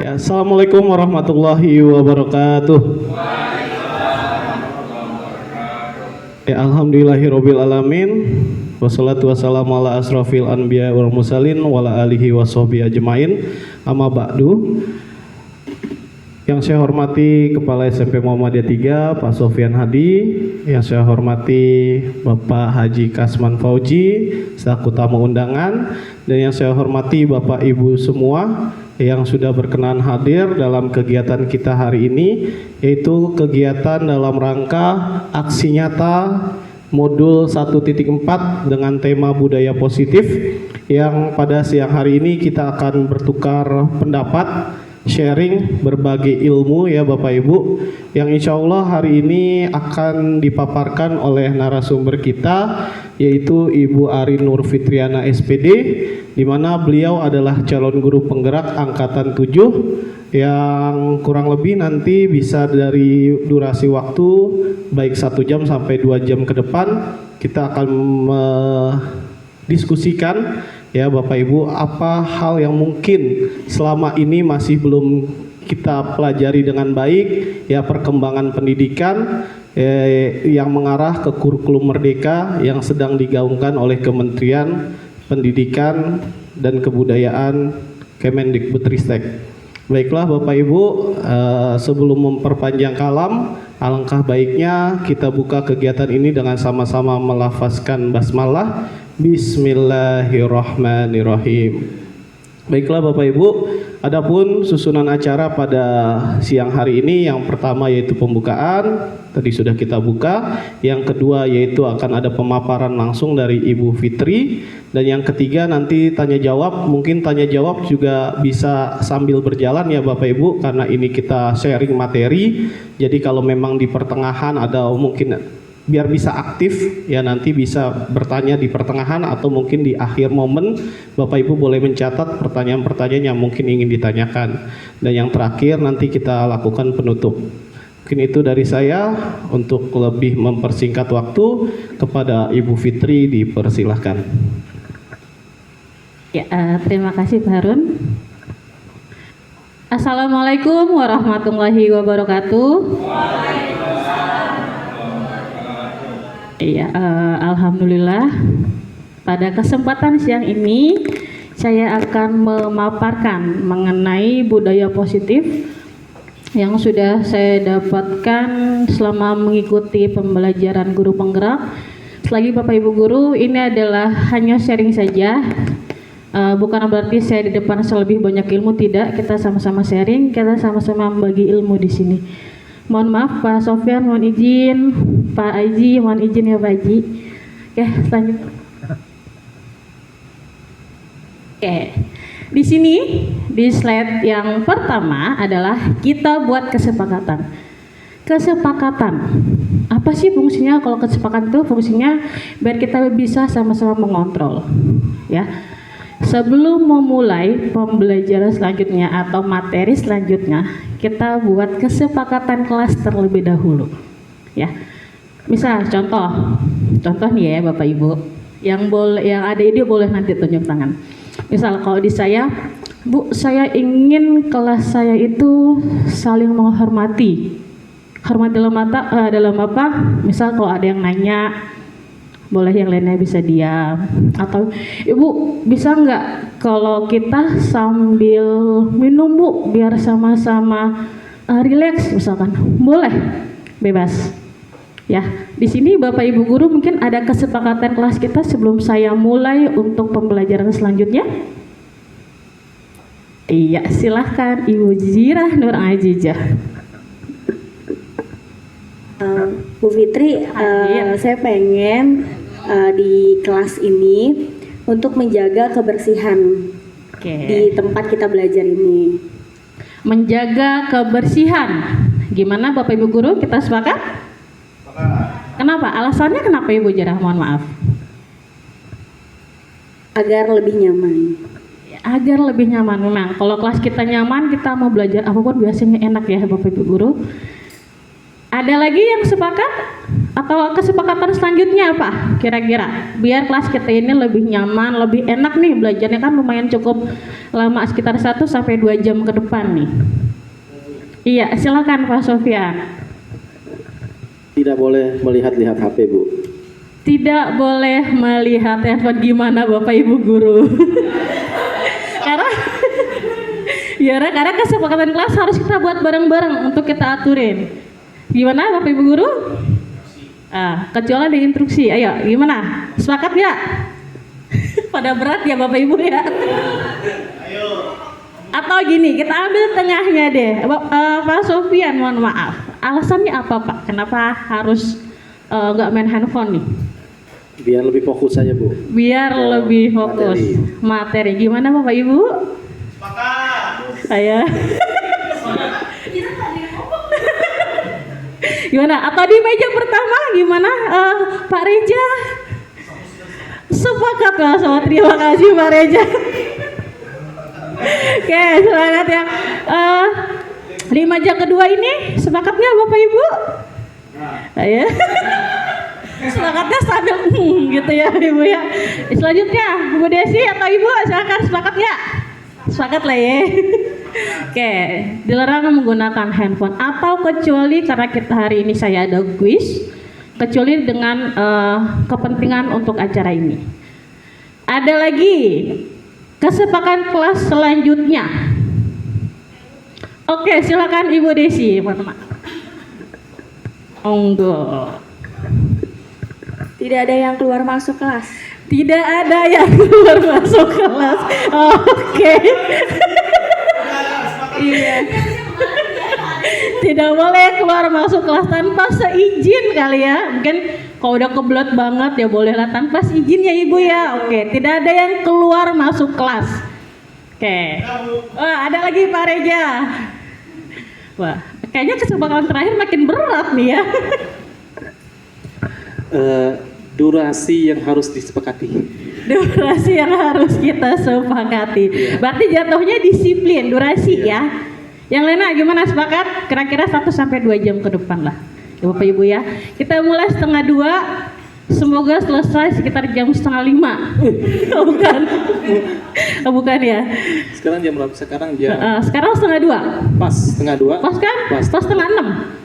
Ya, Assalamualaikum warahmatullahi wabarakatuh. Ya, alhamdulillahirabbil alamin. Wassalatu wassalamu ala asrofil anbiya wal mursalin wa ala alihi washabihi ajmain. Amma ba'du. Yang saya hormati Kepala SMP Muhammadiyah 3 Pak Sofyan Hadi, yang saya hormati Bapak Haji Kasman Fauji selaku tamu undangan, dan yang saya hormati Bapak Ibu semua yang sudah berkenan hadir dalam kegiatan kita hari ini, yaitu kegiatan dalam rangka aksi nyata modul 1.4 dengan tema budaya positif, yang pada siang hari ini kita akan bertukar pendapat, sharing, berbagi ilmu ya Bapak Ibu, yang insya Allah hari ini akan dipaparkan oleh narasumber kita, yaitu Ibu Arin Nur Fitriana SPD, di mana beliau adalah calon guru penggerak angkatan 7, yang kurang lebih nanti bisa dari durasi waktu baik 1 jam sampai 2 jam ke depan kita akan mendiskusikan ya Bapak Ibu, apa hal yang mungkin selama ini masih belum kita pelajari dengan baik, ya perkembangan pendidikan yang mengarah ke kurikulum merdeka yang sedang digaungkan oleh Kementerian Pendidikan dan Kebudayaan Kemendikbudristek. Baiklah Bapak Ibu, sebelum memperpanjang kalam, alangkah baiknya kita buka kegiatan ini dengan sama-sama melafazkan basmalah. Bismillahirrahmanirrahim. Baiklah Bapak Ibu, adapun susunan acara pada siang hari ini, yang pertama yaitu pembukaan, tadi sudah kita buka. Yang kedua yaitu akan ada pemaparan langsung dari Ibu Fitri, dan yang ketiga nanti tanya jawab. Mungkin tanya jawab juga bisa sambil berjalan ya Bapak Ibu, karena ini kita sharing materi. Jadi kalau memang di pertengahan ada mungkin biar bisa aktif ya, nanti bisa bertanya di pertengahan atau mungkin di akhir momen Bapak Ibu boleh mencatat pertanyaan-pertanyaan yang mungkin ingin ditanyakan, dan yang terakhir nanti kita lakukan penutup. Mungkin itu dari saya. Untuk lebih mempersingkat waktu, kepada Ibu Fitri dipersilahkan. Ya, terima kasih Pak Harun. Assalamualaikum warahmatullahi wabarakatuh. Iya, alhamdulillah pada kesempatan siang ini saya akan memaparkan mengenai budaya positif yang sudah saya dapatkan selama mengikuti pembelajaran guru penggerak. Selagi Bapak Ibu guru, ini adalah hanya sharing saja, bukan berarti saya di depan lebih banyak ilmu, tidak. Kita sama-sama sharing, kita sama-sama membagi ilmu di sini. Mohon maaf Pak Sofyan, mohon izin Pak Aji, mohon izin ya Pak Aji. Oke, lanjut. Oke, di sini di slide yang pertama adalah kita buat kesepakatan. Kesepakatan, apa sih fungsinya? Kalau kesepakatan itu fungsinya biar kita bisa sama-sama mengontrol, ya. Sebelum memulai pembelajaran selanjutnya atau materi selanjutnya, kita buat kesepakatan kelas terlebih dahulu, ya. Misal contoh nih ya Bapak Ibu, yang ada ide boleh nanti tunjuk tangan. Misal kalau di saya, Bu, saya ingin kelas saya itu saling menghormati. Hormat dalam apa? Misal kalau ada yang nanya, boleh yang lainnya bisa diam. Atau Ibu bisa nggak kalau kita sambil minum Bu, biar sama-sama rileks misalkan. Boleh, bebas. Ya, di sini Bapak Ibu guru mungkin ada kesepakatan kelas kita sebelum saya mulai untuk pembelajaran selanjutnya. Iya, silahkan Ibu Zirah Nur Azizah. Bu Fitri, saya pengen di kelas ini untuk menjaga kebersihan di tempat kita belajar ini. Menjaga kebersihan, gimana Bapak Ibu guru, kita sepakat? Kenapa? Alasannya kenapa Ibu Jarah? Mohon maaf. Agar lebih nyaman. Agar lebih nyaman. Memang kalau kelas kita nyaman, kita mau belajar apapun biasanya enak ya Bapak Ibu guru. Ada lagi yang sepakat? Atau atau kesepakatan selanjutnya apa kira-kira biar kelas kita ini lebih nyaman, lebih enak nih belajarnya, kan lumayan cukup lama sekitar 1 sampai 2 jam ke depan nih. Iya, silakan Pak Sofyan. Tidak boleh melihat-lihat HP, Bu. Tidak boleh melihat handphone. Gimana Bapak Ibu guru? karena kesepakatan kelas harus kita buat bareng-bareng untuk kita aturin. Gimana Bapak Ibu guru? Kecuali ada instruksi. Ayo, gimana? Sepakat ya? Pada berat ya Bapak Ibu ya? Atau gini, kita ambil tengahnya deh. Pak Sofyan, mohon maaf. Alasannya apa Pak? Kenapa harus nggak main handphone nih? Biar lebih fokus saja, Bu. Biar lebih fokus. Materi. Gimana Bapak Ibu? Saya. Gimana? Atau di meja pertama gimana? Pak Reja? Sepakat lah sama, terima kasih Pak Reja. Oke, semangat ya. Di meja kedua ini sepakatnya Bapak Ibu? Ya. Sepakatnya sambil gitu ya Ibu ya. Selanjutnya Bu Desi atau Ibu silakan sepakat ya? Sepakat lah ya. Oke, dilarang menggunakan handphone atau kecuali karena kita hari ini saya ada kuis, kecuali dengan kepentingan untuk acara ini. Ada lagi kesepakatan kelas selanjutnya. Oke, silakan Ibu Desi, teman-teman. Monggo. Tidak ada yang keluar masuk kelas. Tidak ada yang keluar masuk kelas. Oke. Iya. Tidak boleh keluar masuk kelas tanpa seizin kali ya. Mungkin kalau udah kebelet banget ya bolehlah tanpa seizin ya Ibu ya. Oke, tidak ada yang keluar masuk kelas. Oke. Wah, ada lagi Pak Reja. Wah, kayaknya kesepakatan terakhir makin berat nih ya. Durasi yang harus disepakati. Durasi yang harus kita sepakati. Berarti jatuhnya disiplin durasi ya. Yang lainnya gimana, sepakat? Kira-kira 1 sampai 2 jam ke depan lah. Bapak Ibu ya. Kita mulai 1:30. Semoga selesai sekitar jam 4:30. Bukan. Bukan ya. Sekarang jam berapa? Sekarang jam. Sekarang 1:30. Pas 1:30. Pas kan? Pas 5:30.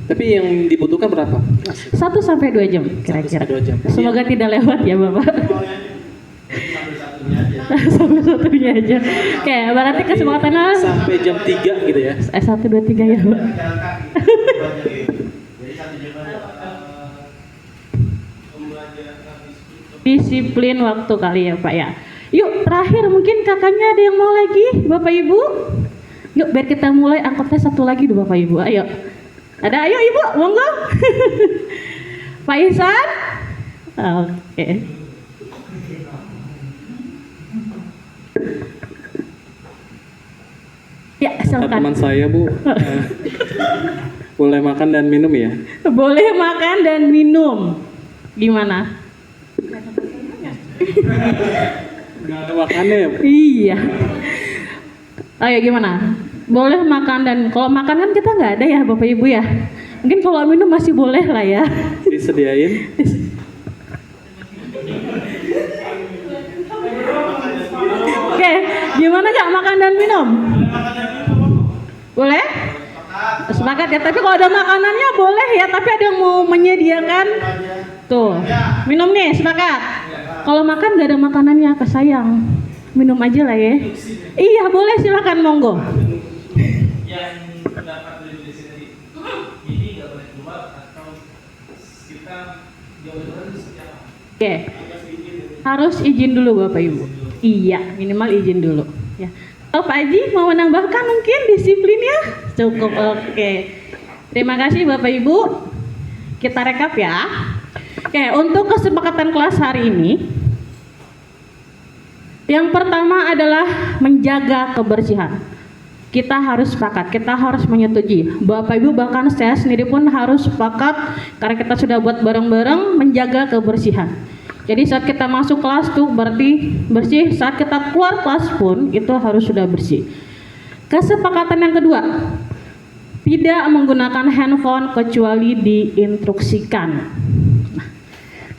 Tapi yang dibutuhkan berapa? 1 sampai 2 jam kira-kira. 1 sampai 2 jam. Semoga tidak lewat ya Bapak. Sampai satunya aja. Oke, berarti kesempatannya sampai jam 3 gitu ya. 1, 2, 3 ya Pak. Disiplin waktu kali ya Pak ya. Yuk terakhir mungkin kakaknya ada yang mau lagi Bapak Ibu. Yuk biar kita mulai angkotnya 1 lagi dulu Bapak Ibu. Ayo. Ada, ayo Ibu, monggo. Pak Ihsan. Oke. Ya, silakan. Teman saya, Bu. Boleh makan dan minum ya? Boleh makan dan minum. Gimana? Gak ada makannya ya, Bu? Iya. Ayo gimana? Boleh makan dan kalau makan kan kita nggak ada ya Bapak Ibu ya. Mungkin kalau minum masih boleh lah ya. Disediain. Oke, gimana nggak makan dan minum? Boleh? Sepakat ya. Tapi kalau ada makanannya boleh ya. Tapi ada yang mau menyediakan. Tuh, minum nih, sepakat. Kalau makan nggak ada makanannya, kesayang. Minum aja lah ya. Iya boleh, silakan monggo. Yang pendapat dari Bu Desi tadi, ini nggak boleh keluar atau kita nggak boleh keluar setiap apa? Oke, harus izin dulu Bapak Ibu. Iya, minimal izin dulu. Ya. Oh, Pak Haji mau menambahkan mungkin disiplinnya? Cukup, oke. Terima kasih Bapak Ibu. Kita rekap ya. Oke, untuk kesepakatan kelas hari ini, yang pertama adalah menjaga kebersihan. Kita harus sepakat, kita harus menyetujui. Bapak Ibu bahkan saya sendiri pun harus sepakat karena kita sudah buat bareng-bareng menjaga kebersihan. Jadi saat kita masuk kelas tuh berarti bersih, saat kita keluar kelas pun itu harus sudah bersih. Kesepakatan yang kedua, tidak menggunakan handphone kecuali diinstruksikan. Nah,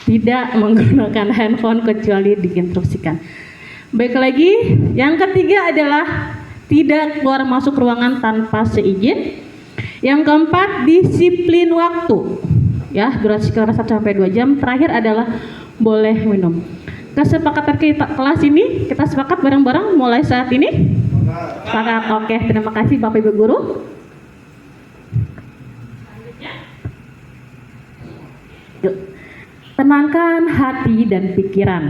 tidak menggunakan handphone kecuali diinstruksikan. Baik lagi, yang ketiga adalah tidak keluar masuk ruangan tanpa seizin. Yang keempat, disiplin waktu. Ya, durasi kelas 1 sampai 2 jam. Terakhir adalah boleh minum. Kesepakatan kita kelas ini, kita sepakat bareng-bareng mulai saat ini? Sepakat. Oke, terima kasih Bapak Ibu guru. Yuk. Tenangkan hati dan pikiran.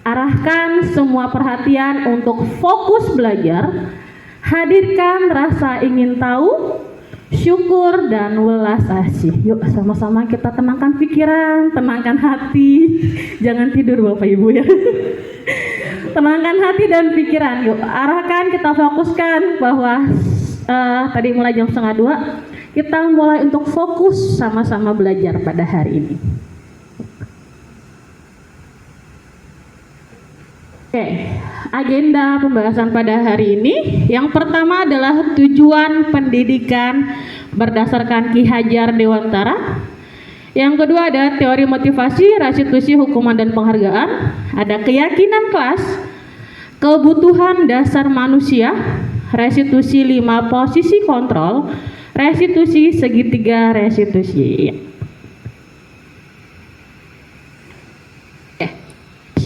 Arahkan semua perhatian untuk fokus belajar. Hadirkan rasa ingin tahu, syukur dan welas asih. Yuk sama-sama kita tenangkan pikiran, tenangkan hati. Jangan tidur Bapak Ibu ya. Tenangkan hati dan pikiran. Yuk arahkan, kita fokuskan bahwa tadi mulai jam 1:30 kita mulai untuk fokus sama-sama belajar pada hari ini. Oke, agenda pembahasan pada hari ini yang pertama adalah tujuan pendidikan berdasarkan Ki Hajar Dewantara. Yang kedua ada teori motivasi, restitusi, hukuman dan penghargaan. Ada keyakinan kelas, kebutuhan dasar manusia, restitusi 5 posisi kontrol, restitusi segitiga restitusi.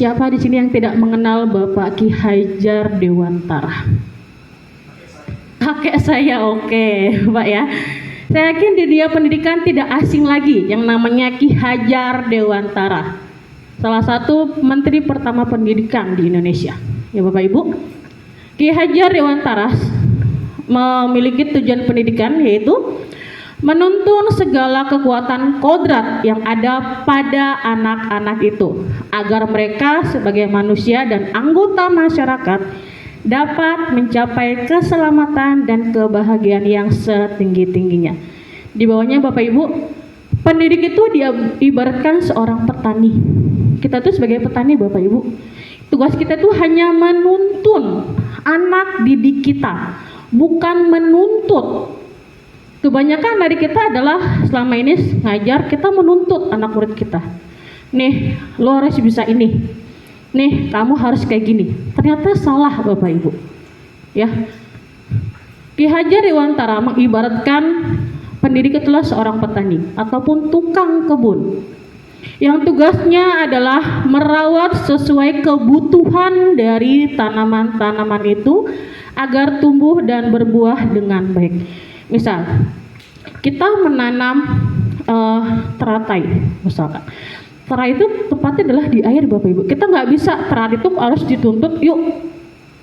Siapa di sini yang tidak mengenal Bapak Ki Hajar Dewantara? Kakek saya, oke, Pak ya. Saya yakin di dunia pendidikan tidak asing lagi yang namanya Ki Hajar Dewantara. Salah satu menteri pertama pendidikan di Indonesia. Ya Bapak Ibu. Ki Hajar Dewantara memiliki tujuan pendidikan yaitu menuntun segala kekuatan kodrat yang ada pada anak-anak itu agar mereka sebagai manusia dan anggota masyarakat dapat mencapai keselamatan dan kebahagiaan yang setinggi-tingginya. Di bawahnya Bapak Ibu, pendidik itu diibaratkan seorang petani. Kita tuh sebagai petani Bapak Ibu, tugas kita tuh hanya menuntun anak didik kita, bukan menuntut. Kebanyakan dari kita adalah selama ini ngajar, kita menuntut anak murid kita. Nih, lo harus bisa ini. Nih, kamu harus kayak gini. Ternyata salah Bapak Ibu. Ya. Ki Hajar Dewantara mengibaratkan pendidik itulah seorang petani ataupun tukang kebun. Yang tugasnya adalah merawat sesuai kebutuhan dari tanaman-tanaman itu agar tumbuh dan berbuah dengan baik. Misal, kita menanam teratai, misalkan. Teratai itu tempatnya adalah di air Bapak Ibu. Kita nggak bisa teratai itu harus dituntut, yuk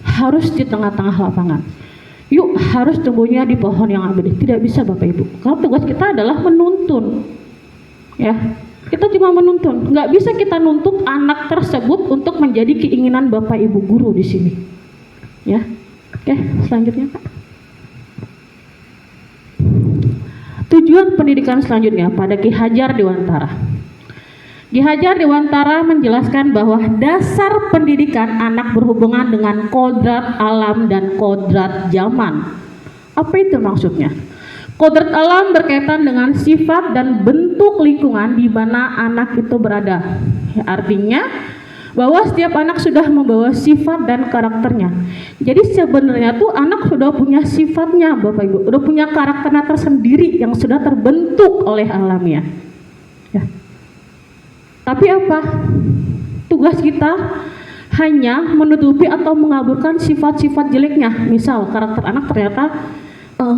harus di tengah-tengah lapangan. Yuk harus tumbuhnya di pohon yang abadi. Tidak bisa Bapak Ibu. Karena tugas kita adalah menuntun. Ya, kita cuma menuntun. Nggak bisa kita nuntut anak tersebut untuk menjadi keinginan Bapak Ibu guru di sini. Ya, oke, selanjutnya Pak. Tujuan pendidikan selanjutnya pada Ki Hajar Dewantara. Ki Hajar Dewantara menjelaskan bahwa dasar pendidikan anak berhubungan dengan kodrat alam dan kodrat zaman. Apa itu maksudnya? Kodrat alam berkaitan dengan sifat dan bentuk lingkungan di mana anak itu berada. Ya, artinya bahwa setiap anak sudah membawa sifat dan karakternya. Jadi sebenarnya tuh anak sudah punya sifatnya Bapak Ibu, sudah punya karakternya tersendiri yang sudah terbentuk oleh alamnya. Ya. Tapi apa? Tugas kita hanya menutupi atau mengaburkan sifat-sifat jeleknya. Misal karakter anak ternyata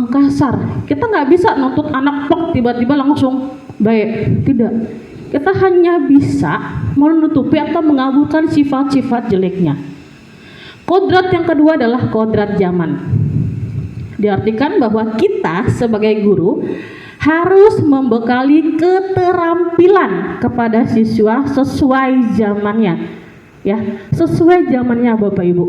kasar. Kita nggak bisa nuntut anak plok tiba-tiba langsung baik. Tidak. Kita hanya bisa menutupi atau mengaburkan sifat-sifat jeleknya. Kodrat yang kedua adalah kodrat zaman. Diartikan bahwa kita sebagai guru harus membekali keterampilan kepada siswa sesuai zamannya. Ya, sesuai zamannya Bapak Ibu.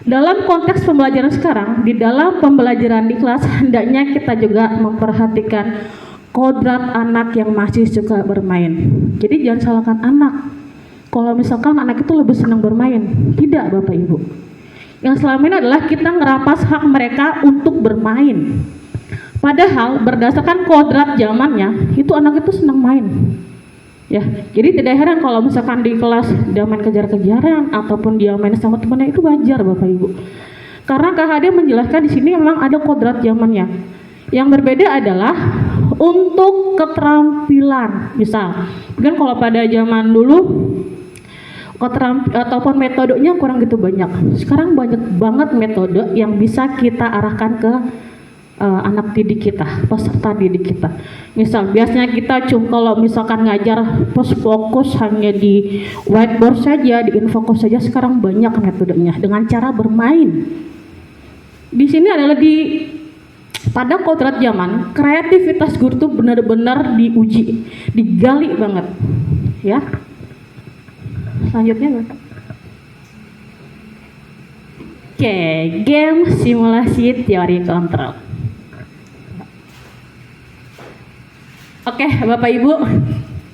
Dalam konteks pembelajaran sekarang, di dalam pembelajaran di kelas hendaknya kita juga memperhatikan kodrat anak yang masih suka bermain. Jadi jangan salahkan anak. Kalau misalkan anak itu lebih senang bermain, tidak Bapak Ibu. Yang selama ini adalah kita ngerapas hak mereka untuk bermain. Padahal berdasarkan kodrat zamannya, itu anak itu senang main. Ya, jadi tidak heran kalau misalkan di kelas dia main kejar-kejaran ataupun dia main sama temannya, itu wajar Bapak Ibu. Karena KHD menjelaskan di sini memang ada kodrat zamannya. Yang berbeda adalah untuk keterampilan. Misal, mungkin kalau pada zaman dulu ataupun metodenya kurang gitu banyak. Sekarang banyak banget metode yang bisa kita arahkan ke anak didik kita, peserta didik kita. Misal biasanya kita kalau misalkan ngajar fokus hanya di whiteboard saja, di infocus saja, sekarang banyak metodenya dengan cara bermain. Di sini adalah pada kodrat zaman, kreativitas guru itu benar-benar diuji, digali banget, ya. Selanjutnya, Bapak. Oke, game simulasi teori kontrol. Oke, Bapak Ibu.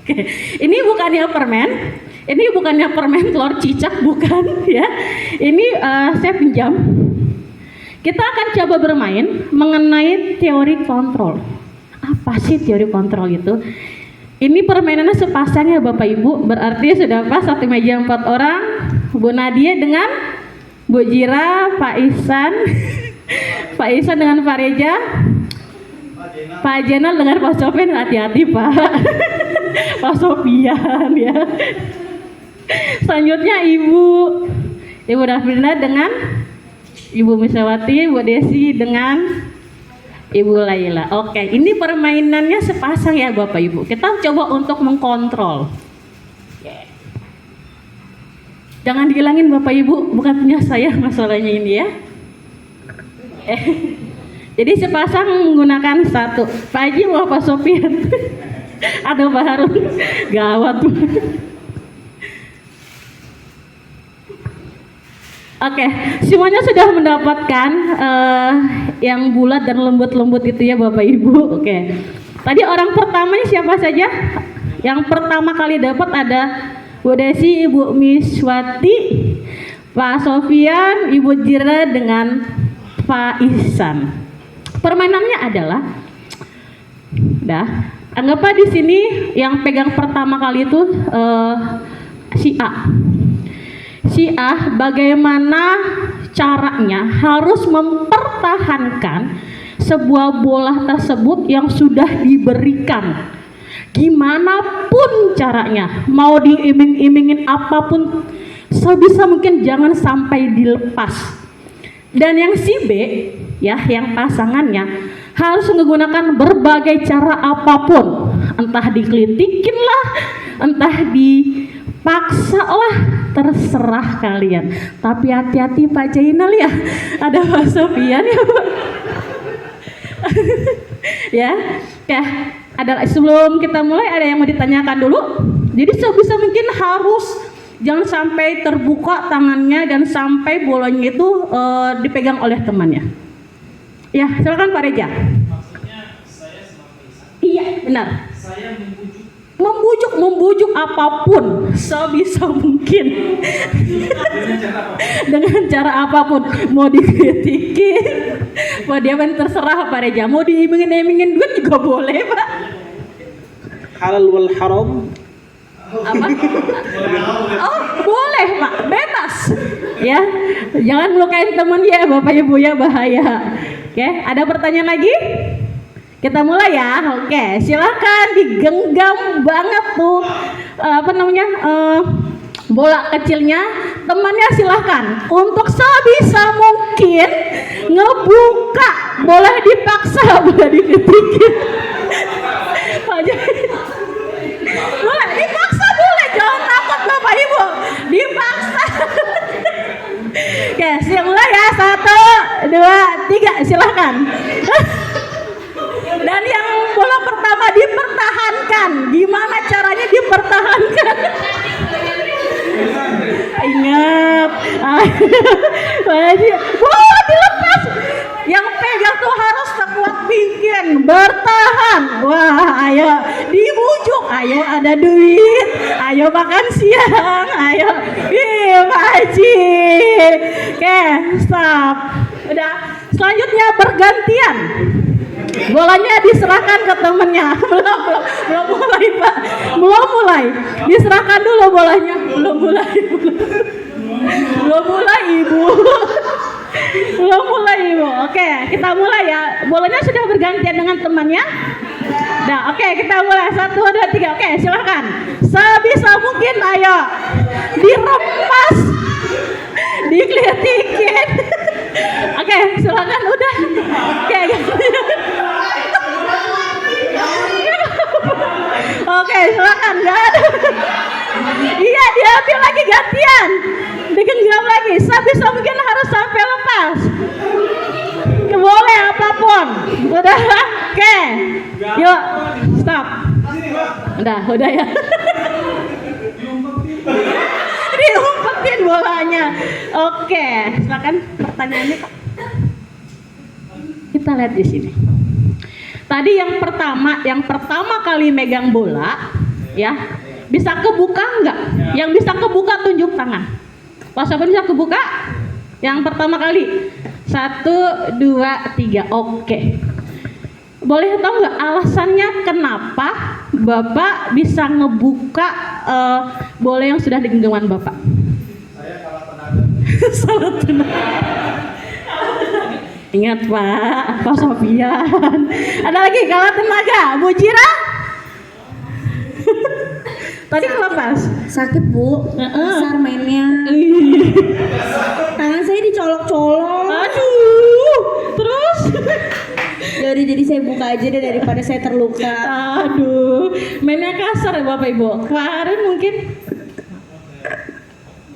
Oke, ini bukannya permen telur cicak, bukan ya. Ini saya pinjam. Kita akan coba bermain mengenai teori kontrol. Apa sih teori kontrol itu? Ini permainannya sepasang ya Bapak Ibu. Berarti sudah pas satu meja 4 orang. Bu Nadia dengan Bu Jira, Pak Ihsan, Pak Ihsan dengan Pak Reja, Pak Jenal dengan Pak Sofian. Hati-hati Pak. Pak Sofian ya. Selanjutnya Ibu Dafrina dengan Ibu Misawati, Bu Desi dengan Ibu Laila. Oke, ini permainannya sepasang ya Bapak Ibu. Kita coba untuk mengkontrol. Jangan dihilangin Bapak Ibu, bukan punya saya masalahnya ini ya. Jadi sepasang menggunakan satu. Pak Haji mau Pak Sofian. Ada Pak Harun. Gawat. Oke, semuanya sudah mendapatkan yang bulat dan lembut-lembut itu ya Bapak Ibu. Oke. Tadi orang pertamanya siapa saja? Yang pertama kali dapat ada Bu Desi, Ibu Miswati, Pak Sofian, Ibu Jira dengan Pak Ihsan. Permainannya adalah anggaplah di sini yang pegang pertama kali itu si A. Si A bagaimana caranya harus mempertahankan sebuah bola tersebut yang sudah diberikan. Gimana pun caranya, mau diiming-imingin apapun, sebisa mungkin jangan sampai dilepas. Dan yang si B, ya, yang pasangannya harus menggunakan berbagai cara apapun, entah dikelitikin lah, entah dipaksa lah, terserah kalian. Tapi hati-hati Pak Jainal ya, ada Pak Sofian ya Pak. Ya, ada. Sebelum kita mulai ada yang mau ditanyakan dulu. Jadi sebisa mungkin harus jangan sampai terbuka tangannya dan sampai bolanya itu dipegang oleh temannya. Ya, silakan Pak Reja. Maksudnya saya sebagai Ihsan. Iya, benar. Saya Membujuk apapun sebisa mungkin. Dengan cara apapun. Mau dikritikin, mau diapain terserah Pak Reja. Mau diimingin-imingin duit juga boleh Pak. Halal wal haram. Apa? Oh, boleh Pak, bebas. Ya, jangan melukain teman ya Bapak Ibu ya, bahaya. Oke, ada pertanyaan lagi? Kita mulai ya. Oke, silakan digenggam banget tuh bola kecilnya. Temannya silahkan untuk sebisa mungkin ngebuka. Boleh dipaksa, boleh diketikin. Boleh dipaksa, boleh, jangan takut Bapak Ibu, dipaksa. Oke, siap mulai ya. 1, 2, 3, silahkan. Dan yang bola pertama dipertahankan. Gimana caranya dipertahankan? Ingat. Wah, dilepas. Yang pegang tuh harus sekuat mungkin, bertahan. Wah, ayo dibujuk. Ayo ada duit. Ayo makan siang. Ayo. Pak Haji. Oke, stop. Udah. Selanjutnya bergantian. Bolanya diserahkan ke temennya. Belum mulai Pak. Belum mulai. Diserahkan dulu bolanya. Belum mulai Ibu. Belum mulai Ibu. Oke, kita mulai ya. Bolanya sudah bergantian dengan temannya. Nah, oke, kita mulai. 1, 2, 3. Oke, silakan. Sebisa mungkin ayo diremas, dikelitikin. Oke, silakan udah. Oke. Oke, silakan kan. Iya, diambil lagi gantian. Digenggam lagi. Sebisa mungkin harus sampai lepas. Boleh apapun. Udah. Oke. Yuk, stop. Udah ya. Diumpetin bolanya. Oke, silakan pertanyaannya Pak. Kita lihat di sini. Tadi yang pertama kali megang bola, ya, bisa kebuka enggak? Yang bisa kebuka tunjuk tangan. Pas siapa bisa kebuka? Yang pertama kali. 1, 2, 3. Oke. Boleh tahu nggak alasannya kenapa Bapak bisa ngebuka bola yang sudah di genggaman Bapak? Saya kalah tenaga. Salah tenaga. Ingat Pak Sofian. Ada lagi kalah tenaga. Bu Cira? Tadi kelepas. Sakit Bu, besar mainnya. Tangan saya dicolok-colok. Aduh. Terus? Jadi saya buka aja deh daripada saya terluka. Aduh, mainnya kasar ya Bapak Ibu. Kemarin mungkin.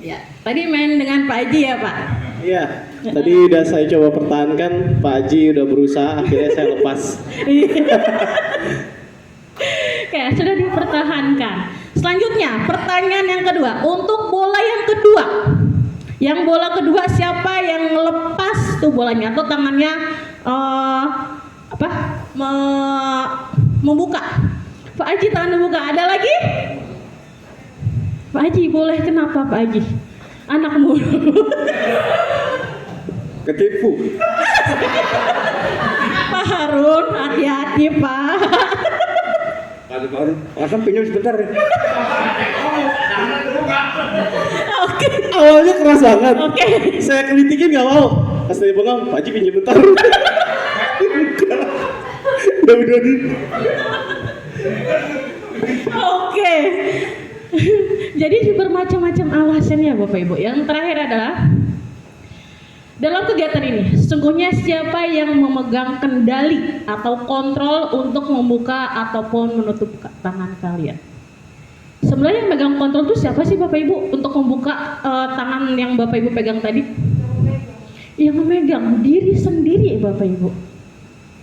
Ya, tadi main dengan Pak Haji ya Pak. Iya, tadi udah saya coba pertahankan, Pak Haji udah berusaha, akhirnya saya lepas. Oke, sudah dipertahankan. Selanjutnya, pertanyaan yang kedua. Untuk bola yang kedua. Yang bola kedua siapa yang lepas tuh bolanya atau tangannya membuka? Pak Haji tangan membuka. Ada lagi? Pak Haji boleh, kenapa Pak Haji? Anak mulu. Ketipu. Pak Harun, hati-hati Pak. Pak Harun, langsung pinjam sebentar ya. Oke. Awalnya keras banget. Oke. Saya kelitikin nggak mau. Pas dia pegang, Pak Haji pinjam bentar. Udah nih. Oke. Jadi bermacam-macam alasan ya Bapak Ibu. Yang terakhir adalah dalam kegiatan ini, sesungguhnya siapa yang memegang kendali atau kontrol untuk membuka ataupun menutup tangan kalian? Sebenarnya yang megang kontrol itu siapa sih Bapak Ibu untuk membuka tangan yang Bapak Ibu pegang tadi? Yang memegang diri sendiri Bapak Ibu.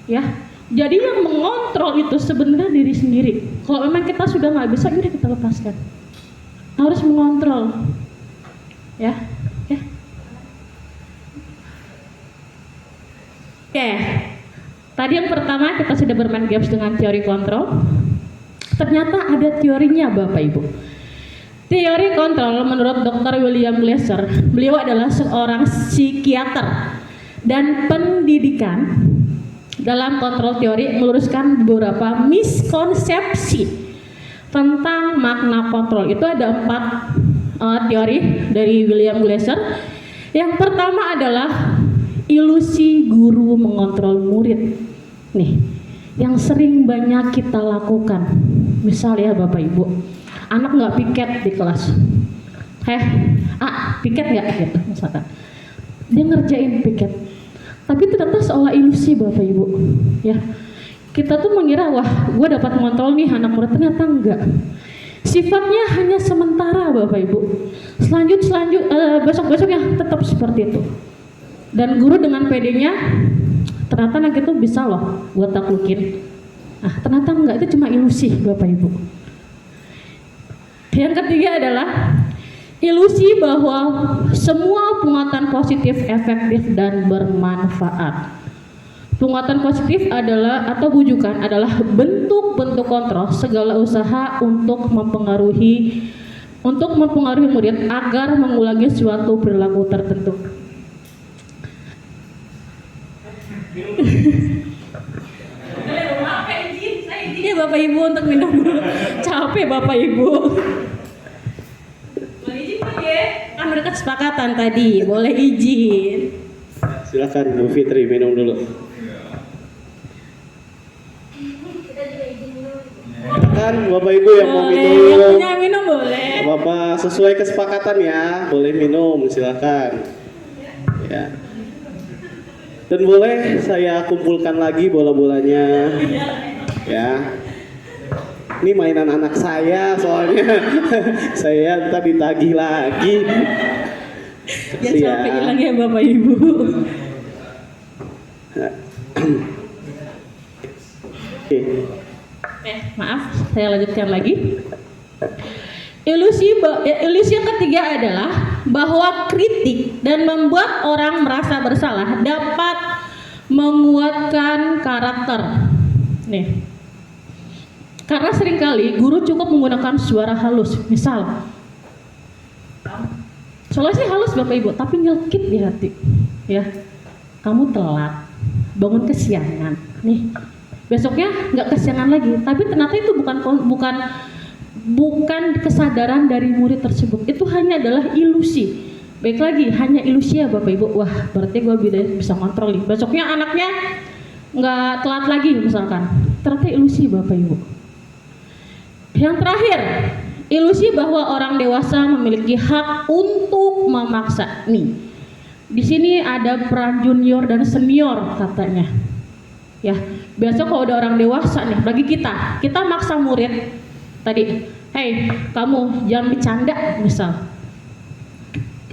Ya. Jadi yang mengontrol itu sebenarnya diri sendiri. Kalau memang kita sudah nggak bisa, yaudah kita lepaskan. Harus mengontrol, ya. Oke. Tadi yang pertama kita sudah bermain games dengan teori kontrol. Ternyata ada teorinya Bapak Ibu. Teori kontrol menurut Dr. William Glasser, beliau adalah seorang psikiater dan pendidikan. Dalam kontrol teori meluruskan beberapa miskonsepsi tentang makna kontrol. Itu ada 4 teori dari William Glasser. Yang pertama adalah ilusi guru mengontrol murid. Nih, yang sering banyak kita lakukan. Misal ya Bapak Ibu, anak nggak piket di kelas. Piket nggak gitu misalkan. Dia ngerjain piket. Tapi ternyata seolah ilusi Bapak Ibu, ya. Kita tuh mengira wah, gue dapat mengontrol nih anak murid, ternyata enggak. Sifatnya hanya sementara Bapak Ibu. Besok-besoknya tetap seperti itu. Dan guru dengan PD-nya ternyata anak itu bisa loh buat taklukin. Ternyata enggak, itu cuma ilusi Bapak Ibu. Yang ketiga adalah ilusi bahwa semua penguatan positif efektif dan bermanfaat. Penguatan positif adalah atau bujukan adalah bentuk-bentuk kontrol segala usaha untuk mempengaruhi murid agar mengulangi suatu perilaku tertentu. HP Bapak Ibu. Boleh izin Pak ya? Kan udah kesepakatan tadi, boleh izin. Silakan Bu Fitri minum dulu. Silakan Bapak Ibu yang mau Boleh, yang minum. punya minum boleh. Bapak sesuai kesepakatan ya, boleh minum, silakan. Ya. Dan boleh saya kumpulkan lagi bola-bolanya. Ya. Ini mainan anak saya soalnya. Saya ntar ditagih lagi. Jangan Iya. sampai hilang ya Bapak Ibu. Oke. Maaf, saya lanjutkan lagi. Ilusi yang ketiga adalah bahwa kritik dan membuat orang merasa bersalah dapat menguatkan karakter. Nih. Karena seringkali guru cukup menggunakan suara halus. Misal, soalnya sih halus Bapak Ibu, tapi nyelkit di hati. Ya, kamu telat, bangun kesiangan. Nih, besoknya nggak kesiangan lagi. Tapi ternyata itu bukan kesadaran dari murid tersebut. Itu hanya adalah ilusi. Baik lagi, hanya ilusi ya Bapak Ibu. Wah, berarti gue bisa kontrol nih. Besoknya anaknya nggak telat lagi misalkan. Ternyata ilusi Bapak Ibu. Yang terakhir, ilusi bahwa orang dewasa memiliki hak untuk memaksa. Nih, di sini ada peran junior dan senior katanya. Ya, biasa kalau ada orang dewasa nih, bagi kita maksa murid tadi, hey kamu jangan bercanda misal.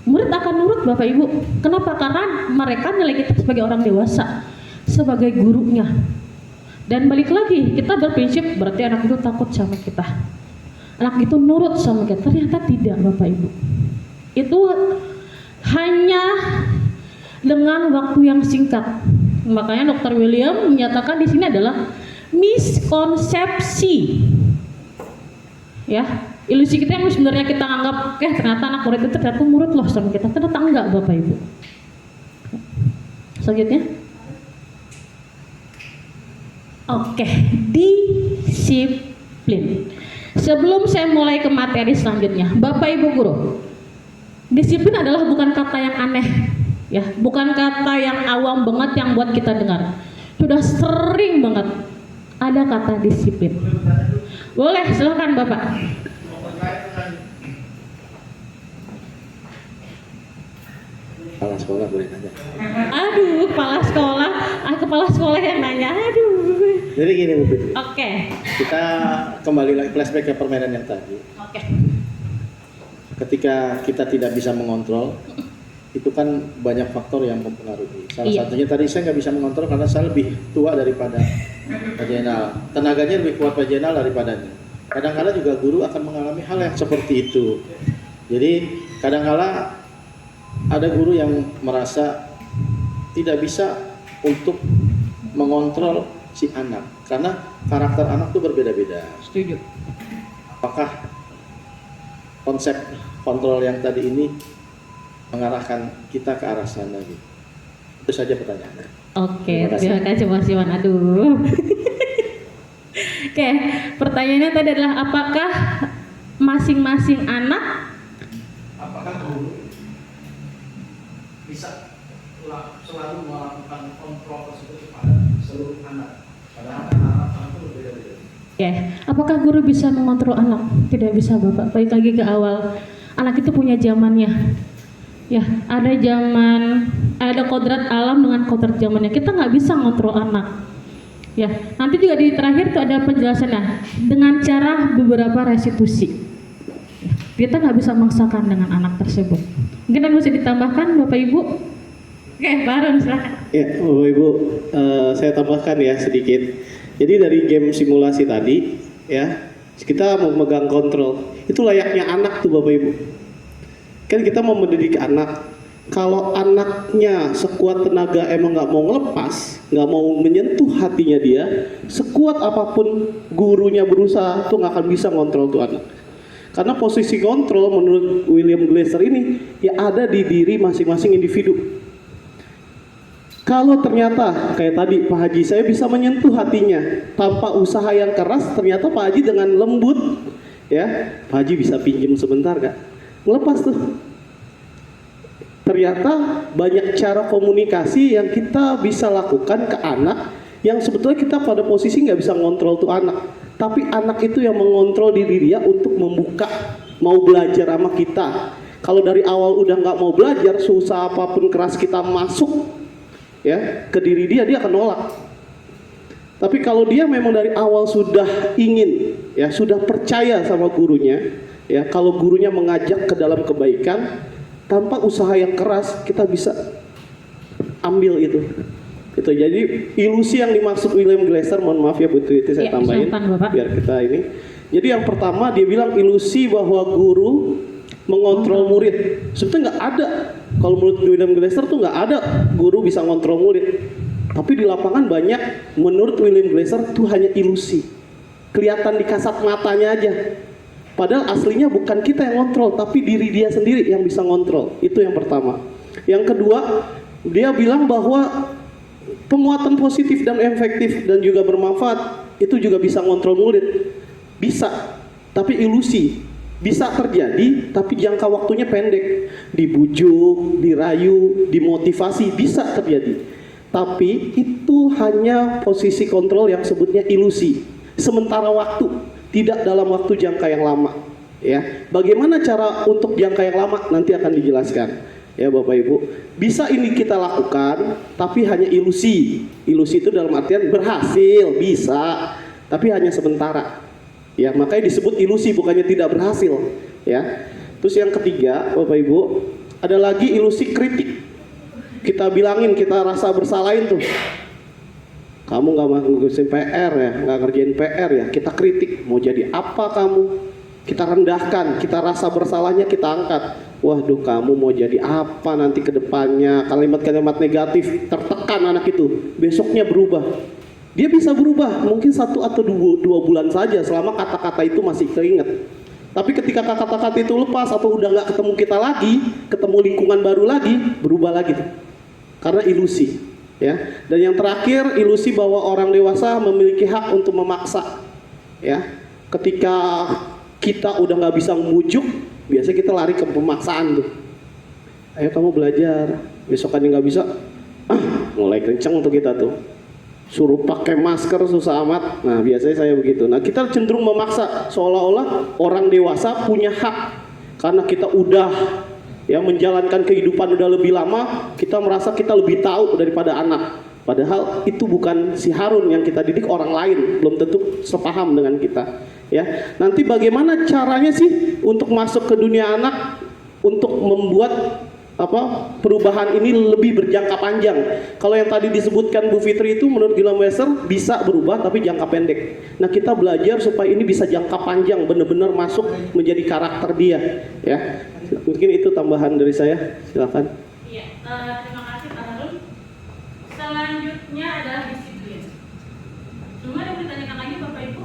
Murid akan nurut Bapak Ibu. Kenapa? Karena mereka nilai kita sebagai orang dewasa, sebagai gurunya. Dan balik lagi, kita berprinsip berarti anak itu takut sama kita. Anak itu nurut sama kita. Ternyata tidak Bapak Ibu. Itu hanya dengan waktu yang singkat. Makanya Dr. William menyatakan di sini adalah miskonsepsi. Ya, ilusi kita yang sebenarnya kita anggap, ternyata anak murid itu ternyata nurut loh sama kita. Ternyata enggak Bapak Ibu. Selanjutnya. Oke, disiplin. Sebelum saya mulai ke materi selanjutnya, Bapak Ibu guru, disiplin adalah bukan kata yang aneh, ya, bukan kata yang awam banget yang buat kita dengar. Sudah sering banget ada kata disiplin. Boleh, silakan Bapak. Kepala sekolah boleh nanya. Aduh, kepala sekolah yang nanya. Aduh. Jadi gini Bu Fitri. Oke. Kita kembali lagi flashback ke permainan yang tadi. Oke. Ketika kita tidak bisa mengontrol, itu kan banyak faktor yang mempengaruhi. Salah Iya. satunya tadi saya nggak bisa mengontrol karena saya lebih tua daripada Pak Jenal. Tenaganya lebih kuat Pak Jenal daripadanya. Kadang-kala juga guru akan mengalami hal yang seperti itu. Jadi kadang-kala ada guru yang merasa tidak bisa untuk mengontrol si anak karena karakter anak itu berbeda-beda. Setuju. Apakah konsep kontrol yang tadi ini mengarahkan kita ke arah sana gitu? Itu saja pertanyaannya. Oke, Terima kasih. terima kasih Mas Iwan. Aduh. Oke, pertanyaannya tadi adalah apakah masing-masing anak Apakah guru bisa selalu melakukan kontrol tersebut kepada seluruh anak? Padahal kan anak-anak itu berbeda-beda. Oke, apakah guru bisa mengontrol anak? Tidak bisa Bapak. Balik lagi ke awal. Anak itu punya zamannya. Ya, ada kodrat alam dengan kodrat zamannya. Kita nggak bisa ngontrol anak. Ya, nanti juga di terakhir tuh ada penjelasannya dengan cara beberapa restitusi. Ya, kita nggak bisa memaksakan dengan anak tersebut. Mungkin ada bisa ditambahkan Bapak Ibu? Oke, Baron silakan. Ya, Bapak Ibu, saya tambahkan ya sedikit. Jadi dari game simulasi tadi, ya, kita mau megang kontrol. Itu layaknya anak tuh Bapak Ibu. Kan kita mau mendidik anak. Kalau anaknya sekuat tenaga emang nggak mau ngelepas, nggak mau menyentuh hatinya dia, sekuat apapun gurunya berusaha tuh nggak akan bisa ngontrol tuh anak. Karena posisi kontrol menurut William Glasser ini ya ada di diri masing-masing individu. Kalau ternyata kayak tadi Pak Haji saya bisa menyentuh hatinya tanpa usaha yang keras, ternyata Pak Haji dengan lembut ya, Pak Haji bisa pinjem sebentar gak? Ngelepas tuh. Ternyata banyak cara komunikasi yang kita bisa lakukan ke anak yang sebetulnya kita pada posisi nggak bisa ngontrol tuh anak, tapi anak itu yang mengontrol diri dia untuk membuka mau belajar sama kita. Kalau dari awal udah nggak mau belajar, susah apapun keras kita masuk ya ke diri dia akan nolak. Tapi kalau dia memang dari awal sudah ingin, ya sudah percaya sama gurunya, ya kalau gurunya mengajak ke dalam kebaikan, tanpa usaha yang keras kita bisa ambil itu. Itu jadi ilusi yang dimaksud William Glasser, mohon maaf ya Bu Tuti saya tambahin biar kita ini. Jadi yang pertama dia bilang ilusi bahwa guru mengontrol murid. Sebetulnya nggak ada. Kalau menurut William Glasser tuh nggak ada guru bisa ngontrol murid. Tapi di lapangan banyak, menurut William Glasser itu hanya ilusi. Kelihatan di kasat matanya aja. Padahal aslinya bukan kita yang ngontrol, tapi diri dia sendiri yang bisa ngontrol. Itu yang pertama. Yang kedua, dia bilang bahwa penguatan positif dan efektif dan juga bermanfaat itu juga bisa ngontrol murid. Bisa, tapi ilusi. Bisa terjadi, tapi jangka waktunya pendek. Dibujuk, dirayu, dimotivasi, bisa terjadi. Tapi itu hanya posisi kontrol yang sebutnya ilusi. Sementara waktu, tidak dalam waktu jangka yang lama. Ya, bagaimana cara untuk jangka yang lama nanti akan dijelaskan. Ya Bapak Ibu, bisa ini kita lakukan, tapi hanya ilusi. Ilusi itu dalam artian berhasil, bisa, tapi hanya sementara. Ya, makanya disebut ilusi, bukannya tidak berhasil. Ya, terus yang ketiga, Bapak Ibu, ada lagi ilusi kritik. Kita bilangin, kita rasa bersalahin tuh. Kamu nggak ngurusin PR ya, nggak ngerjain PR ya. Kita kritik, mau jadi apa kamu? Kita rendahkan, kita rasa bersalahnya kita angkat. Waduh, kamu mau jadi apa nanti ke depannya? Kalimat-kalimat negatif, tertekan anak itu. Besoknya berubah. Dia bisa berubah, mungkin 1 atau 2 bulan saja selama kata-kata itu masih keinget. Tapi ketika kata-kata itu lepas atau udah nggak ketemu kita lagi, ketemu lingkungan baru lagi, berubah lagi tuh. Karena ilusi, ya. Dan yang terakhir, ilusi bahwa orang dewasa memiliki hak untuk memaksa, ya. Ketika kita udah nggak bisa membujuk, biasanya kita lari ke pemaksaan tuh. Ayo kamu belajar, besokannya nggak bisa, mulai kenceng tuh kita tuh. Suruh pakai masker susah amat. Nah biasanya saya begitu. Nah kita cenderung memaksa seolah-olah orang dewasa punya hak karena kita udah ya menjalankan kehidupan udah lebih lama, kita merasa kita lebih tahu daripada anak. Padahal itu bukan si Harun yang kita didik, orang lain, belum tentu sepaham dengan kita. Ya, nanti bagaimana caranya sih untuk masuk ke dunia anak untuk membuat perubahan ini lebih berjangka panjang. Kalau yang tadi disebutkan Bu Fitri itu menurut William Glasser bisa berubah tapi jangka pendek. Nah kita belajar supaya ini bisa jangka panjang, benar-benar masuk menjadi karakter dia. Ya, mungkin itu tambahan dari saya. Silakan. Iya, terima kasih Pak Harun. Selanjutnya adalah disiplin. Cuma ada yang ditanyakan lagi Bapak Ibu?